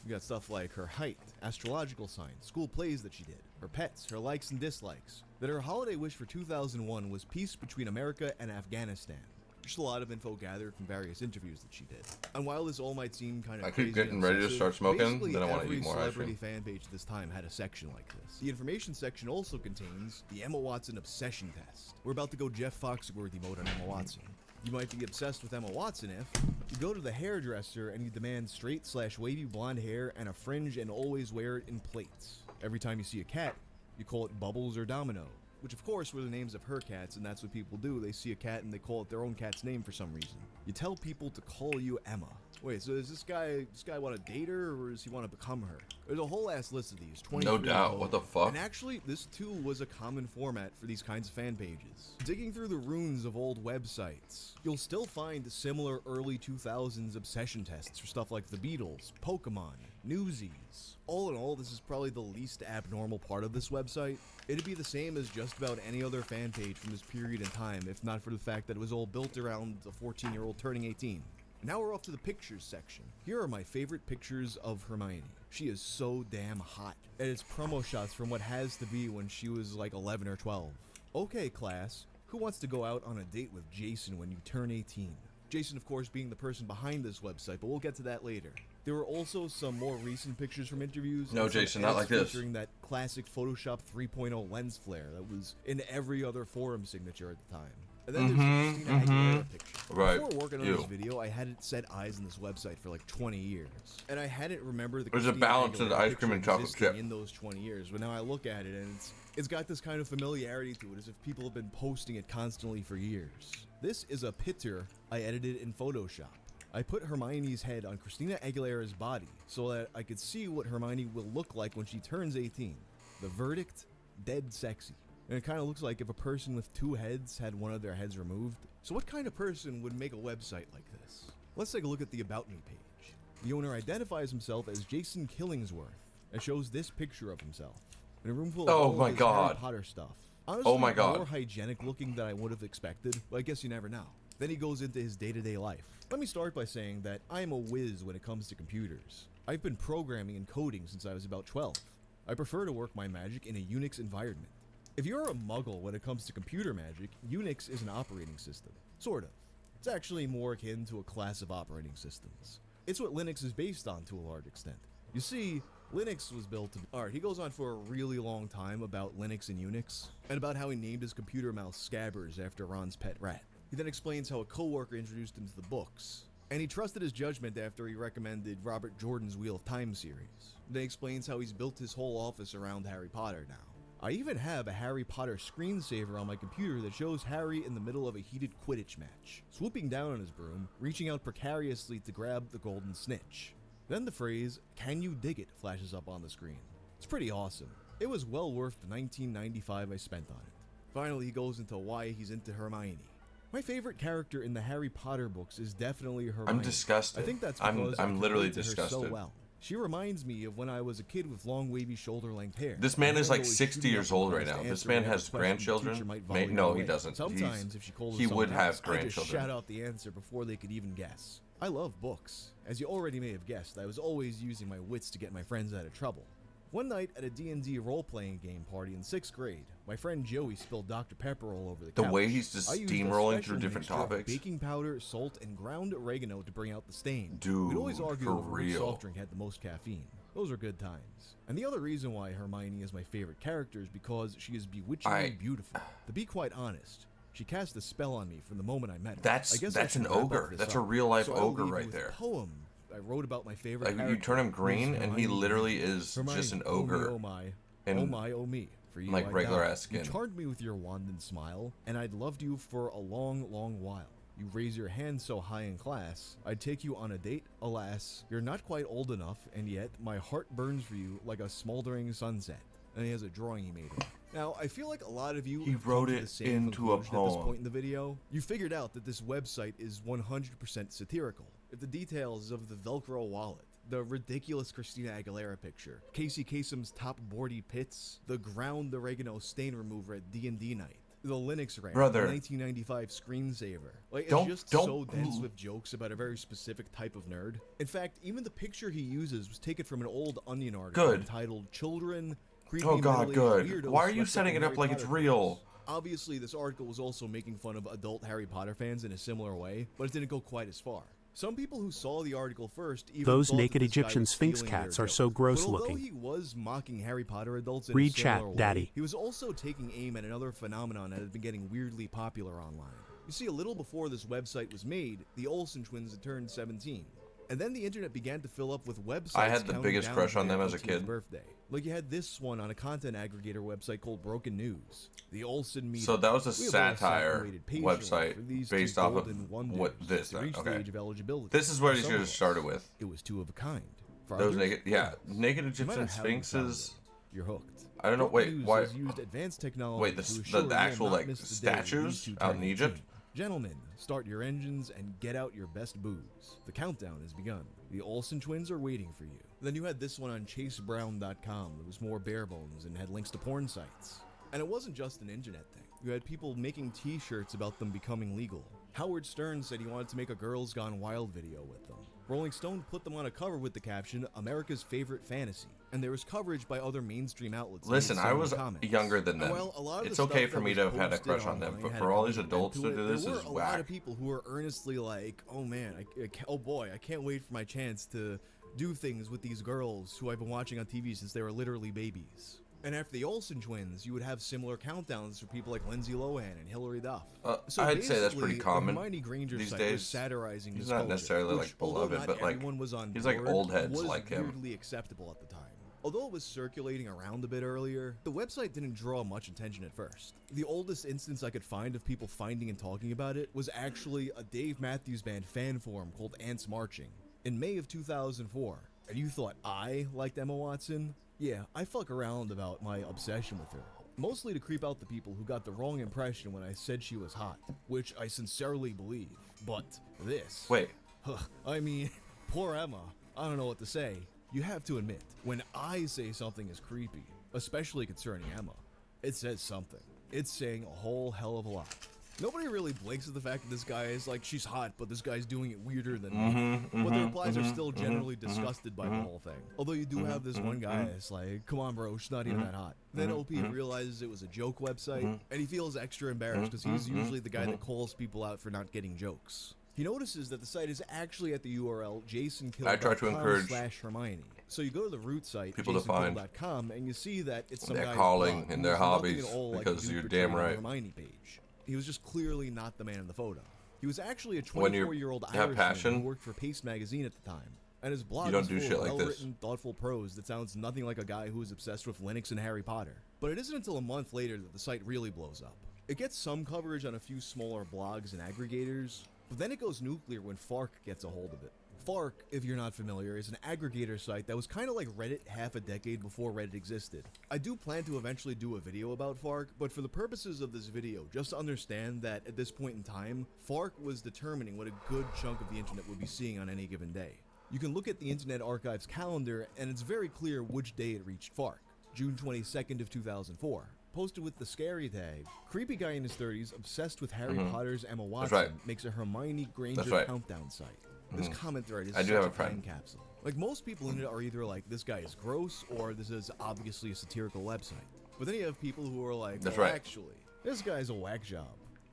We got stuff like her height, astrological signs, school plays that she did, her pets, her likes and dislikes. That her holiday wish for 2001 was peace between America and Afghanistan. Just a lot of info gathered from various interviews that she did. And while this all might seem kind of I crazy keep getting and ready to obsessive, start smoking, basically then I want to every eat more ice celebrity cream. fan page at this time had a section like this. The information section also contains the Emma Watson obsession test. We're about to go Jeff Foxworthy mode on Emma Watson. You might be obsessed with Emma Watson if you go to the hairdresser and you demand straight/wavy blonde hair and a fringe and always wear it in plaits. Every time you see a cat, you call it Bubbles or Domino, which of course were the names of her cats, and that's what people do. They see a cat and they call it their own cat's name for some reason. You tell people to call you Emma. Wait, so does this guy want to date her, or does he want to become her? There's a whole ass list of these, 23 No doubt. What the fuck? And actually, this too was a common format for these kinds of fan pages. Digging through the ruins of old websites, you'll still find similar early 2000s obsession tests for stuff like the Beatles, Pokemon, Newsies. All in all, this is probably the least abnormal part of this website. It'd be the same as just about any other fan page from this period in time, if not for the fact that it was all built around a 14-year-old turning 18. Now we're off to the pictures section. Here are my favorite pictures of Hermione. She is so damn hot. And it's promo shots from what has to be when she was like 11 or 12. Okay, class, who wants to go out on a date with Jason when you turn 18? Jason, of course, being the person behind this website, but we'll get to that later. There were also some more recent pictures from interviews. No, and some Jason, not like edits this. featuring that classic Photoshop 3.0 lens flare that was in every other forum signature at the time. And then there's the Christina Aguilera picture. Right. Before working on You. this video, I hadn't set eyes on this website for like 20 years. And I hadn't remembered the There's a Christina balance in the Aguilera ice cream and picture chocolate existing chip. in those 20 years. But now I look at it and it's got this kind of familiarity to it, as if people have been posting it constantly for years. This is a picture I edited in Photoshop. I put Hermione's head on Christina Aguilera's body so that I could see what Hermione will look like when she turns 18. The verdict? Dead sexy. And it kind of looks like if a person with two heads had one of their heads removed. So what kind of person would make a website like this? Let's take a look at the About Me page. The owner identifies himself as Jason Killingsworth and shows this picture of himself in a room full of Oh all my his God. Harry Potter stuff. Honestly, Oh my God. more hygienic looking than I would have expected, but I guess you never know. Then he goes into his day-to-day life. Let me start by saying that I am a whiz when it comes to computers. I've been programming and coding since I was about 12. I prefer to work my magic in a Unix environment. If you're a muggle when it comes to computer magic, Unix is an operating system. Sort of. It's actually more akin to a class of operating systems. It's what Linux is based on to a large extent. You see, Linux was built to... Alright, he goes on for a really long time about Linux and Unix, and about how he named his computer mouse Scabbers after Ron's pet rat. He then explains how a coworker introduced him to the books, and he trusted his judgment after he recommended Robert Jordan's Wheel of Time series. Then he explains how he's built his whole office around Harry Potter now. I even have a Harry Potter screensaver on my computer that shows Harry in the middle of a heated Quidditch match, swooping down on his broom, reaching out precariously to grab the golden snitch. Then the phrase, "Can you dig it?" flashes up on the screen. It's pretty awesome. It was well worth the $19.95 I spent on it. Finally, he goes into why he's into Hermione. My favorite character in the Harry Potter books is definitely Hermione. I'm disgusted. I think that's because I I'm literally relate to her disgusted. so well. She reminds me of when I was a kid with long, wavy, shoulder-length hair. This man My is friend like always 60 shooting years up old the right class now. to This answer man whatever has question the grandchildren. teacher might volley No, my he way. doesn't. Sometimes, if she called us He would someone have else, I just grandchildren. shout out the answer before they could even guess. I love books. As you already may have guessed, I was always using my wits to get my friends out of trouble. One night at a D&D role-playing game party in 6th grade, my friend Joey spilled Dr. Pepper all over the couch. The way he's just I used a steamrolling special through different mixture of topics. baking powder, salt, and ground oregano to bring out the stain. Dude, We'd always argue for over which real. soft drink had the most caffeine. Those are good times. And the other reason why Hermione is my favorite character is because she is bewitchingly beautiful. To be quite honest, she cast a spell on me from the moment I met her. That's an ogre. That's a real life ogre right there. Poem I wrote about my favorite Like, character. you turn him green, Miss and he Hermione. literally is Hermione, just an oh me, ogre. oh my, And oh my, oh me. For you, like I'd regular die. ass skin. You charmed me with your wand and smile, and I'd loved you for a long, long while. You raise your hand so high in class, I'd take you on a date. Alas, you're not quite old enough, and yet my heart burns for you like a smoldering sunset. And he has a drawing he made of it. Now, I feel like a lot of you He have come wrote to it the same into a conclusion at this poem. point in the video. You figured out that this website is 100% satirical. If the details of the Velcro wallet, the ridiculous Christina Aguilera picture, Casey Kasem's top boardy pits, the ground oregano stain remover at D&D night, the Linux rant, Brother. the 1995 screensaver. Like, it's Don't- just don't- so dense with jokes about a very specific type of nerd. In fact, even the picture he uses was taken from an old Onion article Good. entitled "Children, Creepy Oh god, Middle-Aged good. Weirdos Why are you Swept Up setting in it up Harry like it's Potter real? Clothes." Obviously, this article was also making fun of adult Harry Potter fans in a similar way, but it didn't go quite as far. Some people who saw the article first even Those thought that naked this guy Egyptian was Sphinx stealing their cats are jokes. so gross But although looking. he was mocking Harry Potter adults in Read a similar chat, way, Daddy. he was also taking aim at another phenomenon that had been getting weirdly popular online. You see, a little before this website was made, the Olsen twins had turned 17. And then the internet began to fill up with websites. I had the counting biggest down crush to on their them as a 18th kid. birthday. Like, you had this one on a content aggregator website called Broken News. The Olsen Media. So that was a We have little satire separated page number website for these based two off of golden wonders what this. to reach the Okay. age of eligibility. This is what he For some should have of us, started with. It was two of a kind. For Those others, naked, yeah, naked no matter Egyptian how you found sphinxes. it, you're hooked. I don't know. Broken Wait, News why? has used advanced technology Wait, to the assure you will actual not like miss the day when these statues two out turn in 18. Egypt. Gentlemen, start your engines and get out your best booze. The countdown has begun. The Olsen twins are waiting for you. Then you had this one on ChaseBrown.com that was more bare bones and had links to porn sites. And it wasn't just an internet thing. You had people making t-shirts about them becoming legal. Howard Stern said he wanted to make a Girls Gone Wild video with them. Rolling Stone put them on a cover with the caption, "America's Favorite Fantasy." And there was coverage by other mainstream outlets. Listen, made I similar was comments. younger than them. Well, a lot of It's the okay stuff for that me was to have had a posted crush on them, online but had for a all these comment adults to to it. do this There were is a lot whack. of people who were earnestly like, "Oh man, oh boy, I can't wait for my chance to do things with these girls who I've been watching on TV since they were literally babies." And after the Olsen twins, you would have similar countdowns for people like Lindsay Lohan and Hilary Duff. So I'd say that's pretty basically, common the Hermione Granger these site days. was satirizing He's this not culture, necessarily which, like although beloved, not but like everyone was on he's like board, old heads was like him. weirdly acceptable at the time. Although it was circulating around a bit earlier, the website didn't draw much attention at first. The oldest instance I could find of people finding and talking about it was actually a Dave Matthews Band fan forum called Ants Marching in May of 2004. And you thought I liked Emma Watson? Yeah, I fuck around about my obsession with her. Mostly to creep out the people who got the wrong impression when I said she was hot, which I sincerely believe. But this... Wait. I mean, poor Emma. I don't know what to say. You have to admit, when I say something is creepy, especially concerning Emma, it says something. It's saying a whole hell of a lot. Nobody really blinks at the fact that this guy is like, she's hot, but this guy's doing it weirder than me. But the replies are still generally disgusted by the whole thing. Although you do have this one guy that's like, come on bro, she's not even that hot. Then OP realizes it was a joke website, and he feels extra embarrassed because he's usually the guy that calls people out for not getting jokes. He notices that the site is actually at the URL I try to encourage jasonkill.com/Hermione. So you go to the root site, people to find jasonkill.com, and you see that it's some their guy's calling blog and who's their nothing hobbies, at all like because the dude you're portrayed damn on the right. Hermione page. He was just clearly not the man in the photo. He was actually a When you 24-year-old have Irishman passion, who worked for Paste magazine at the time. And his blog you don't is do full shit of like this. well-written, thoughtful prose that sounds nothing like a guy who is obsessed with Linux and Harry Potter. But it isn't until a month later that the site really blows up. It gets some coverage on a few smaller blogs and aggregators, but then it goes nuclear when Fark gets a hold of it. Fark, if you're not familiar, is an aggregator site that was kind of like Reddit half a decade before Reddit existed. I do plan to eventually do a video about Fark, but for the purposes of this video, just to understand that at this point in time, Fark was determining what a good chunk of the internet would be seeing on any given day. You can look at the Internet Archive's calendar, and it's very clear which day it reached Fark. June 22nd of 2004. Posted with the scary tag, creepy guy in his 30s obsessed with Harry Potter's Emma Watson makes a Hermione Granger countdown site. This comment thread is I do such have a time friend. capsule. Like, most people in it are either like, this guy is gross, or this is obviously a satirical website. But then you have people who are like, That's well, right. actually, this guy's a whack job.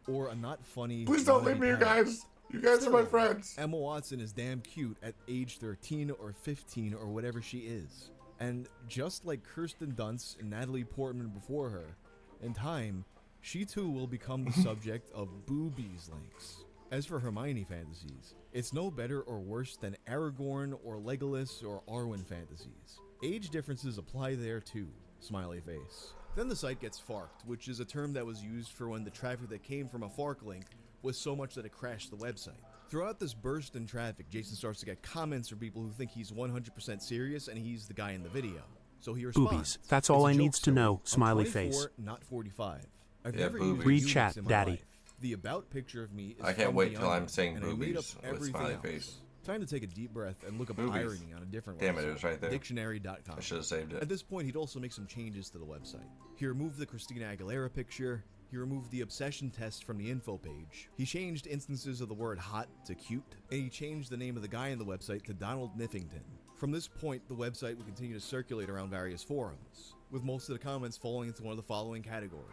Or a not funny. Please don't leave naughty me, you parent. guys. You guys are my friends. Emma Watson is damn cute at age 13 or 15 or whatever she is. And just like Kirsten Dunst and Natalie Portman before her, in time, she too will become the subject of boobies links. As for Hermione fantasies, it's no better or worse than Aragorn or Legolas or Arwen fantasies. Age differences apply there too, smiley face. Then the site gets farked, which is a term that was used for when the traffic that came from a fark link was so much that it crashed the website. Throughout this burst in traffic, Jason starts to get comments from people who think he's 100% serious and he's the guy in the video. So he responds. Boobies. That's all "It's a I joke needs to story. know, I'm smiley 24, face. not 45. I've Yeah, never boobies. used Read Unix chat, in my daddy. life. The about picture of me is I can't from wait till Beyond, I'm saying and I made up boobies with everything smiley else. face. Time to take a deep breath and look up Boobies. irony on a different Damn website. it, it was right there. Dictionary.com. I should have saved it. At this point, he'd also make some changes to the website. He removed the Christina Aguilera picture. He removed the obsession test from the info page. He changed instances of the word hot to cute. And he changed the name of the guy in the website to Donald Niffington. From this point, the website would continue to circulate around various forums, with most of the comments falling into one of the following categories.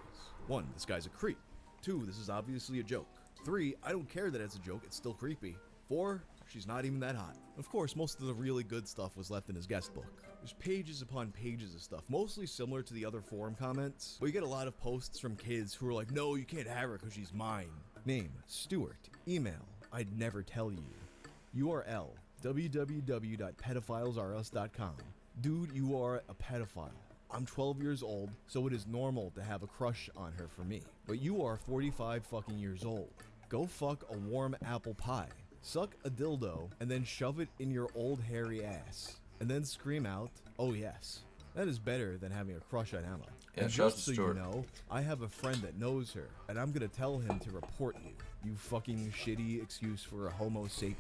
1. This guy's a creep. 2. This is obviously a joke. 3. I don't care that it's a joke, it's still creepy. 4. She's not even that hot. Of course, most of the really good stuff was left in his guest book. There's pages upon pages of stuff, mostly similar to the other forum comments, but you get a lot of posts from kids who are like, no, you can't have her because she's mine. Name, Stuart. Email, I'd never tell you. URL, www.pedophilesrus.com. Dude, you are a pedophile. I'm 12 years old, so it is normal to have a crush on her for me. But you are 45 fucking years old. Go fuck a warm apple pie. Suck a dildo, and then shove it in your old hairy ass. And then scream out, oh yes. That is better than having a crush on Emma. Yeah, And shouts just to so you Stuart. know, I have a friend that knows her, and I'm gonna tell him to report you. You fucking shitty excuse for a homo sapien.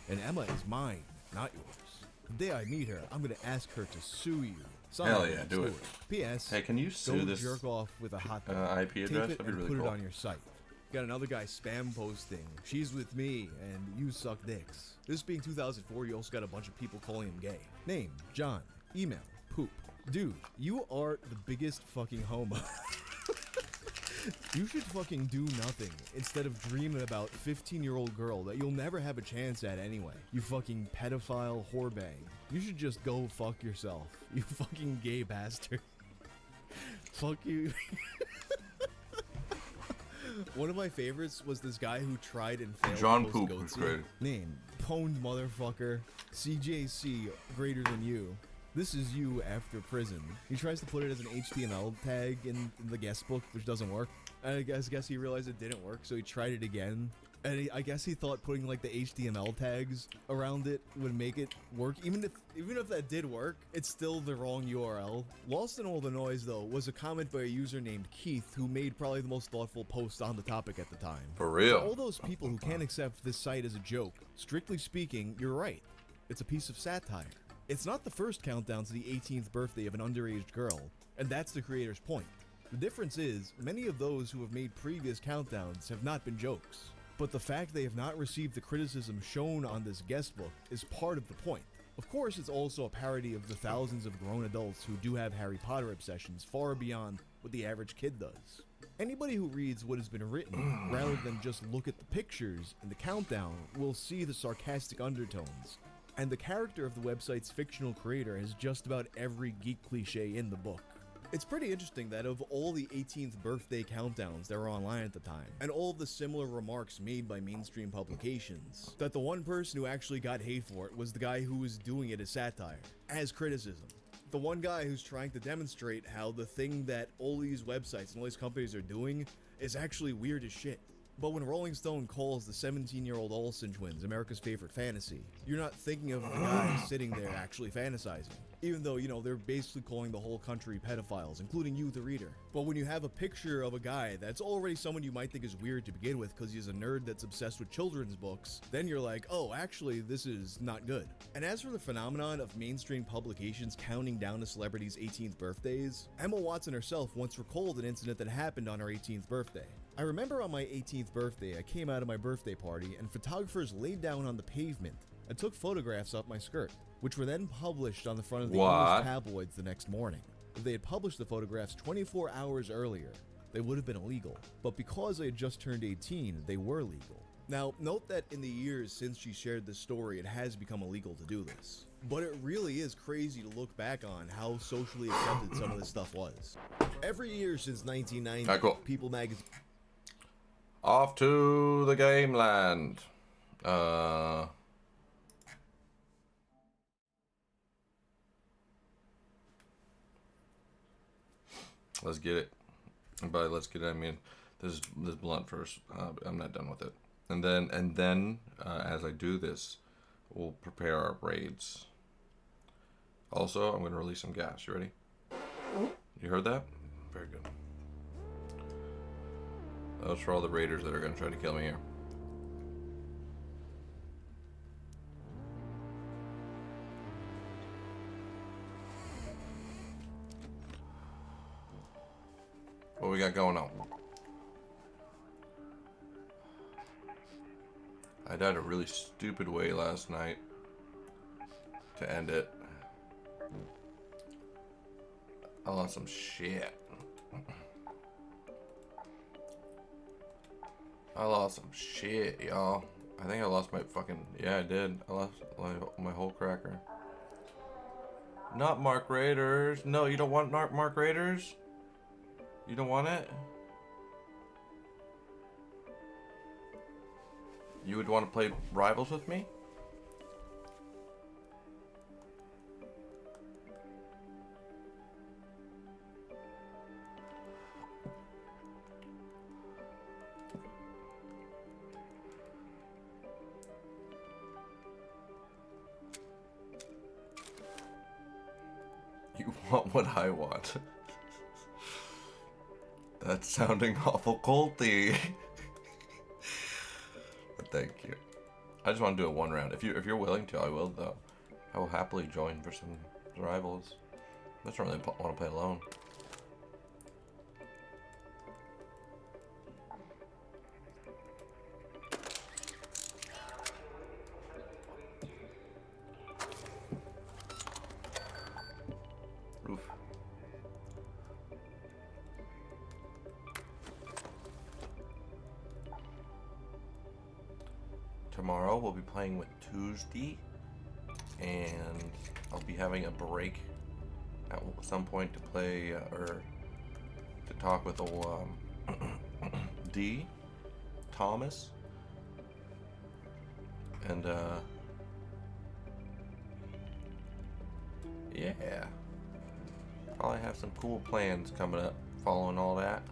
And Emma is mine, not yours. The day I meet her, I'm gonna ask her to sue you. Signed, Hell yeah, do it. Stuart. P.S. Hey, can you sue go this jerk off with a hot dog. IP Tape address? it That'd be and really put cool. it on your site. Got another guy spam posting, she's with me, and you suck dicks. This being 2004, you also got a bunch of people calling him gay. Name, John. Email, poop. Dude, you are the biggest fucking homo. You should fucking do nothing instead of dreaming about 15-year-old girl that you'll never have a chance at anyway. You fucking pedophile whorebag. You should just go fuck yourself. You fucking gay bastard. Fuck you. One of my favorites was this guy who tried and failed John to post Poop was goatsy. great. Name, pwned motherfucker. CJC, greater than you. This is you after prison. He tries to put it as an HTML tag in the guest book, which doesn't work. And I guess he realized it didn't work, so he tried it again. And I guess he thought putting like the HTML tags around it would make it work. Even if that did work, it's still the wrong URL. Lost in all the noise though was a comment by a user named Keith who made probably the most thoughtful post on the topic at the time. For real. For all those people who can't accept this site as a joke, strictly speaking, you're right. It's a piece of satire. It's not the first countdown to the 18th birthday of an underage girl, and that's the creator's point. The difference is, many of those who have made previous countdowns have not been jokes. But the fact they have not received the criticism shown on this guest book is part of the point. Of course, it's also a parody of the thousands of grown adults who do have Harry Potter obsessions far beyond what the average kid does. Anybody who reads what has been written, rather than just look at the pictures and the countdown, will see the sarcastic undertones. And the character of the website's fictional creator has just about every geek cliche in the book. It's pretty interesting that of all the 18th birthday countdowns that were online at the time, and all of the similar remarks made by mainstream publications, that the one person who actually got hate for it was the guy who was doing it as satire, as criticism. The one guy who's trying to demonstrate how the thing that all these websites and all these companies are doing is actually weird as shit. But when Rolling Stone calls the 17-year-old Olsen twins America's favorite fantasy, you're not thinking of the guy sitting there actually fantasizing. Even though, you know, they're basically calling the whole country pedophiles, including you, the reader. But when you have a picture of a guy that's already someone you might think is weird to begin with because he's a nerd that's obsessed with children's books, then you're like, oh, actually, this is not good. And as for the phenomenon of mainstream publications counting down a celebrity's 18th birthdays, Emma Watson herself once recalled an incident that happened on her 18th birthday. I remember on my 18th birthday, I came out of my birthday party and photographers laid down on the pavement and took photographs up my skirt, which were then published on the front of the English tabloids the next morning. If they had published the photographs 24 hours earlier, they would have been illegal. But because I had just turned 18, they were legal. Now, note that in the years since she shared this story, it has become illegal to do this. But it really is crazy to look back on how socially accepted some of this stuff was. Every year since 1990, cool. People magazine... Off to the game land. Let's get it. And by let's get it, I mean this blunt first. I'm not done with it. And then as I do this, we'll prepare our raids. Also, I'm gonna release some gas. You ready? You heard that? Very good. That was for all the raiders that are gonna try to kill me here. What we got going on? I died a really stupid way last night to end it. I lost some shit. I lost some shit, y'all. I think I lost my fucking... Yeah, I did. I lost my whole cracker. Not Mark Raiders. No, you don't want Mark Raiders? You don't want it? You would want to play Rivals with me? You want what I want. That's sounding awful culty. But thank you. I just want to do it one round. If you're willing to, I will though. I will happily join for some rivals. I just don't really want to play alone. Oof. Tomorrow we'll be playing with Tuesday, and I'll be having a break at some point to play or to talk with old D, Thomas, and yeah, probably have some cool plans coming up following all that.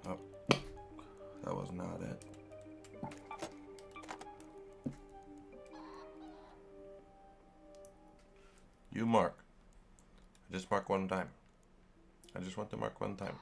Oh, that was not it. You mark. I just mark one time. I just want to mark one time.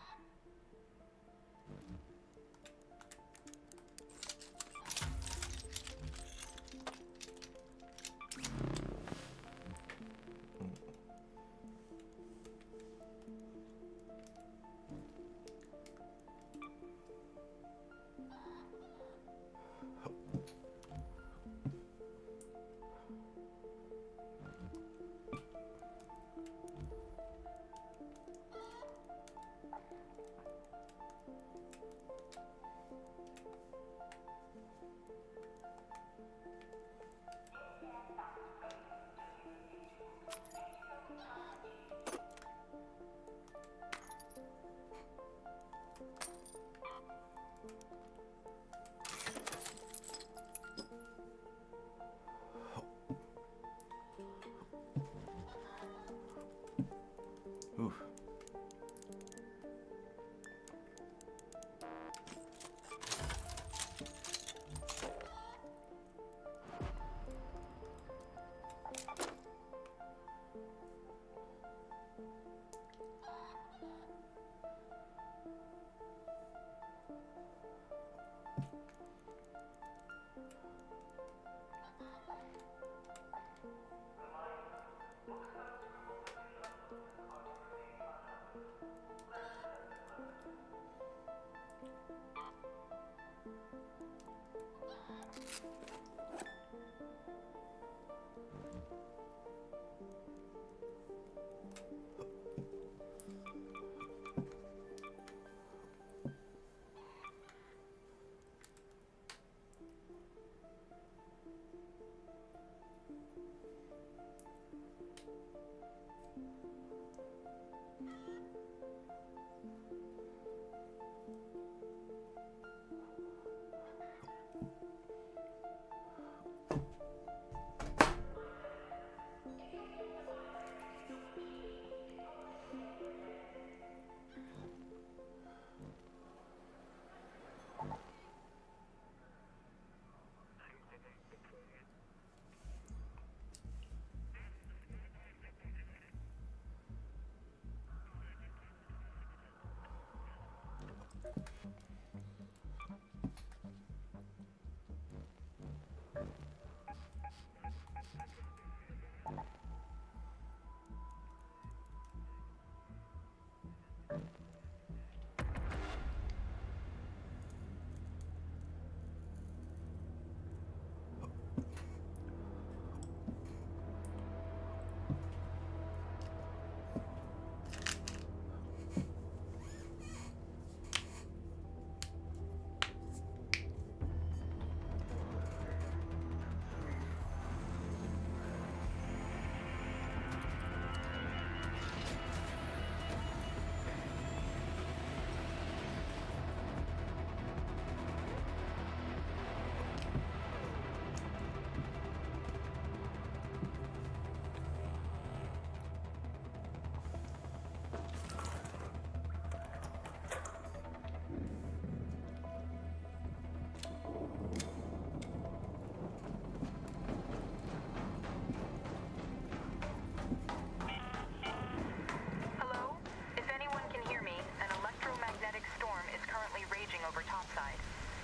over topside.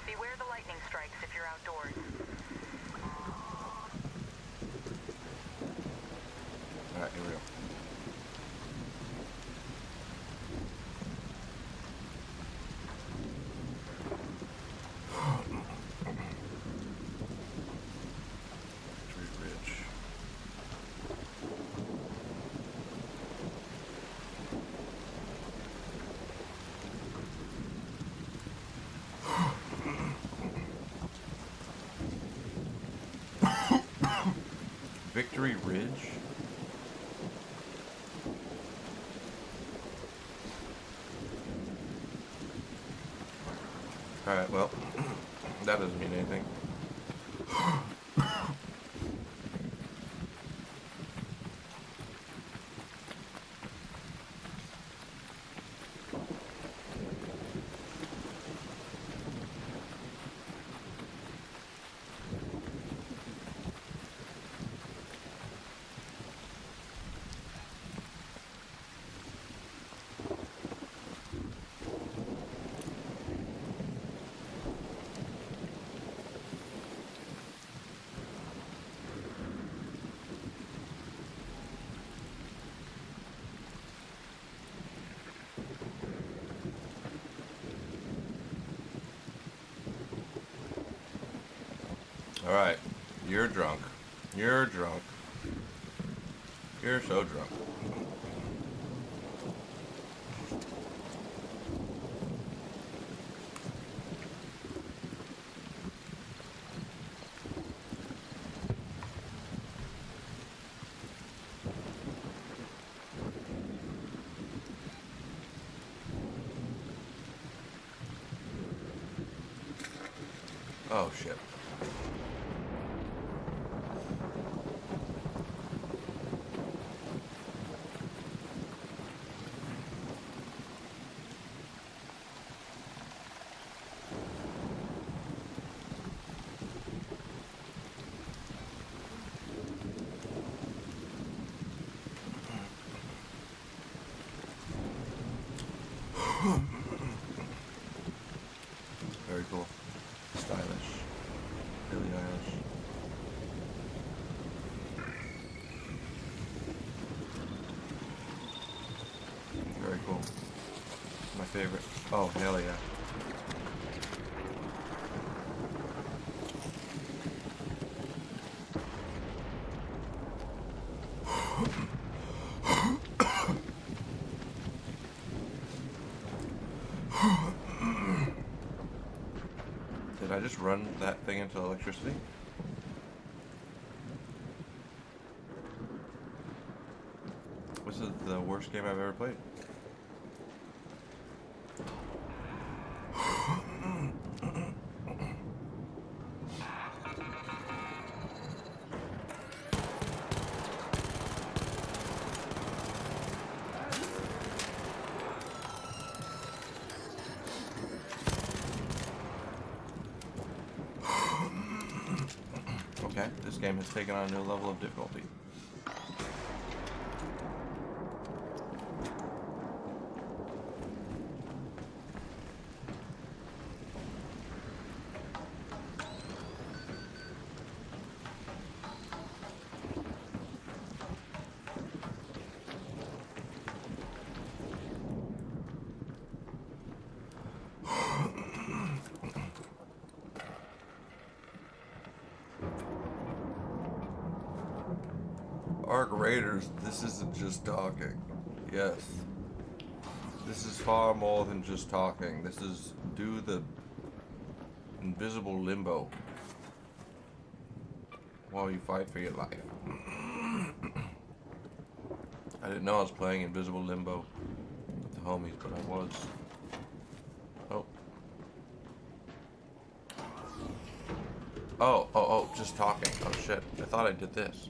Beware the lightning strikes if you're outdoors. Alright, here we go. Victory Ridge? Alright, well, that doesn't mean anything. Alright, you're drunk. You're drunk. You're so drunk. Oh shit. Very cool. Stylish. Billie Eilish. Very cool. My favorite. Oh, hell yeah. Did I just run that thing into electricity? This is the worst game I've ever played. Okay, this game has taken on a new level of difficulty. Arc Raiders, this isn't just talking. Yes. This is far more than just talking. This is do the invisible limbo while you fight for your life. I didn't know I was playing invisible limbo with the homies, but I was. Oh, just talking. Oh shit, I thought I did this.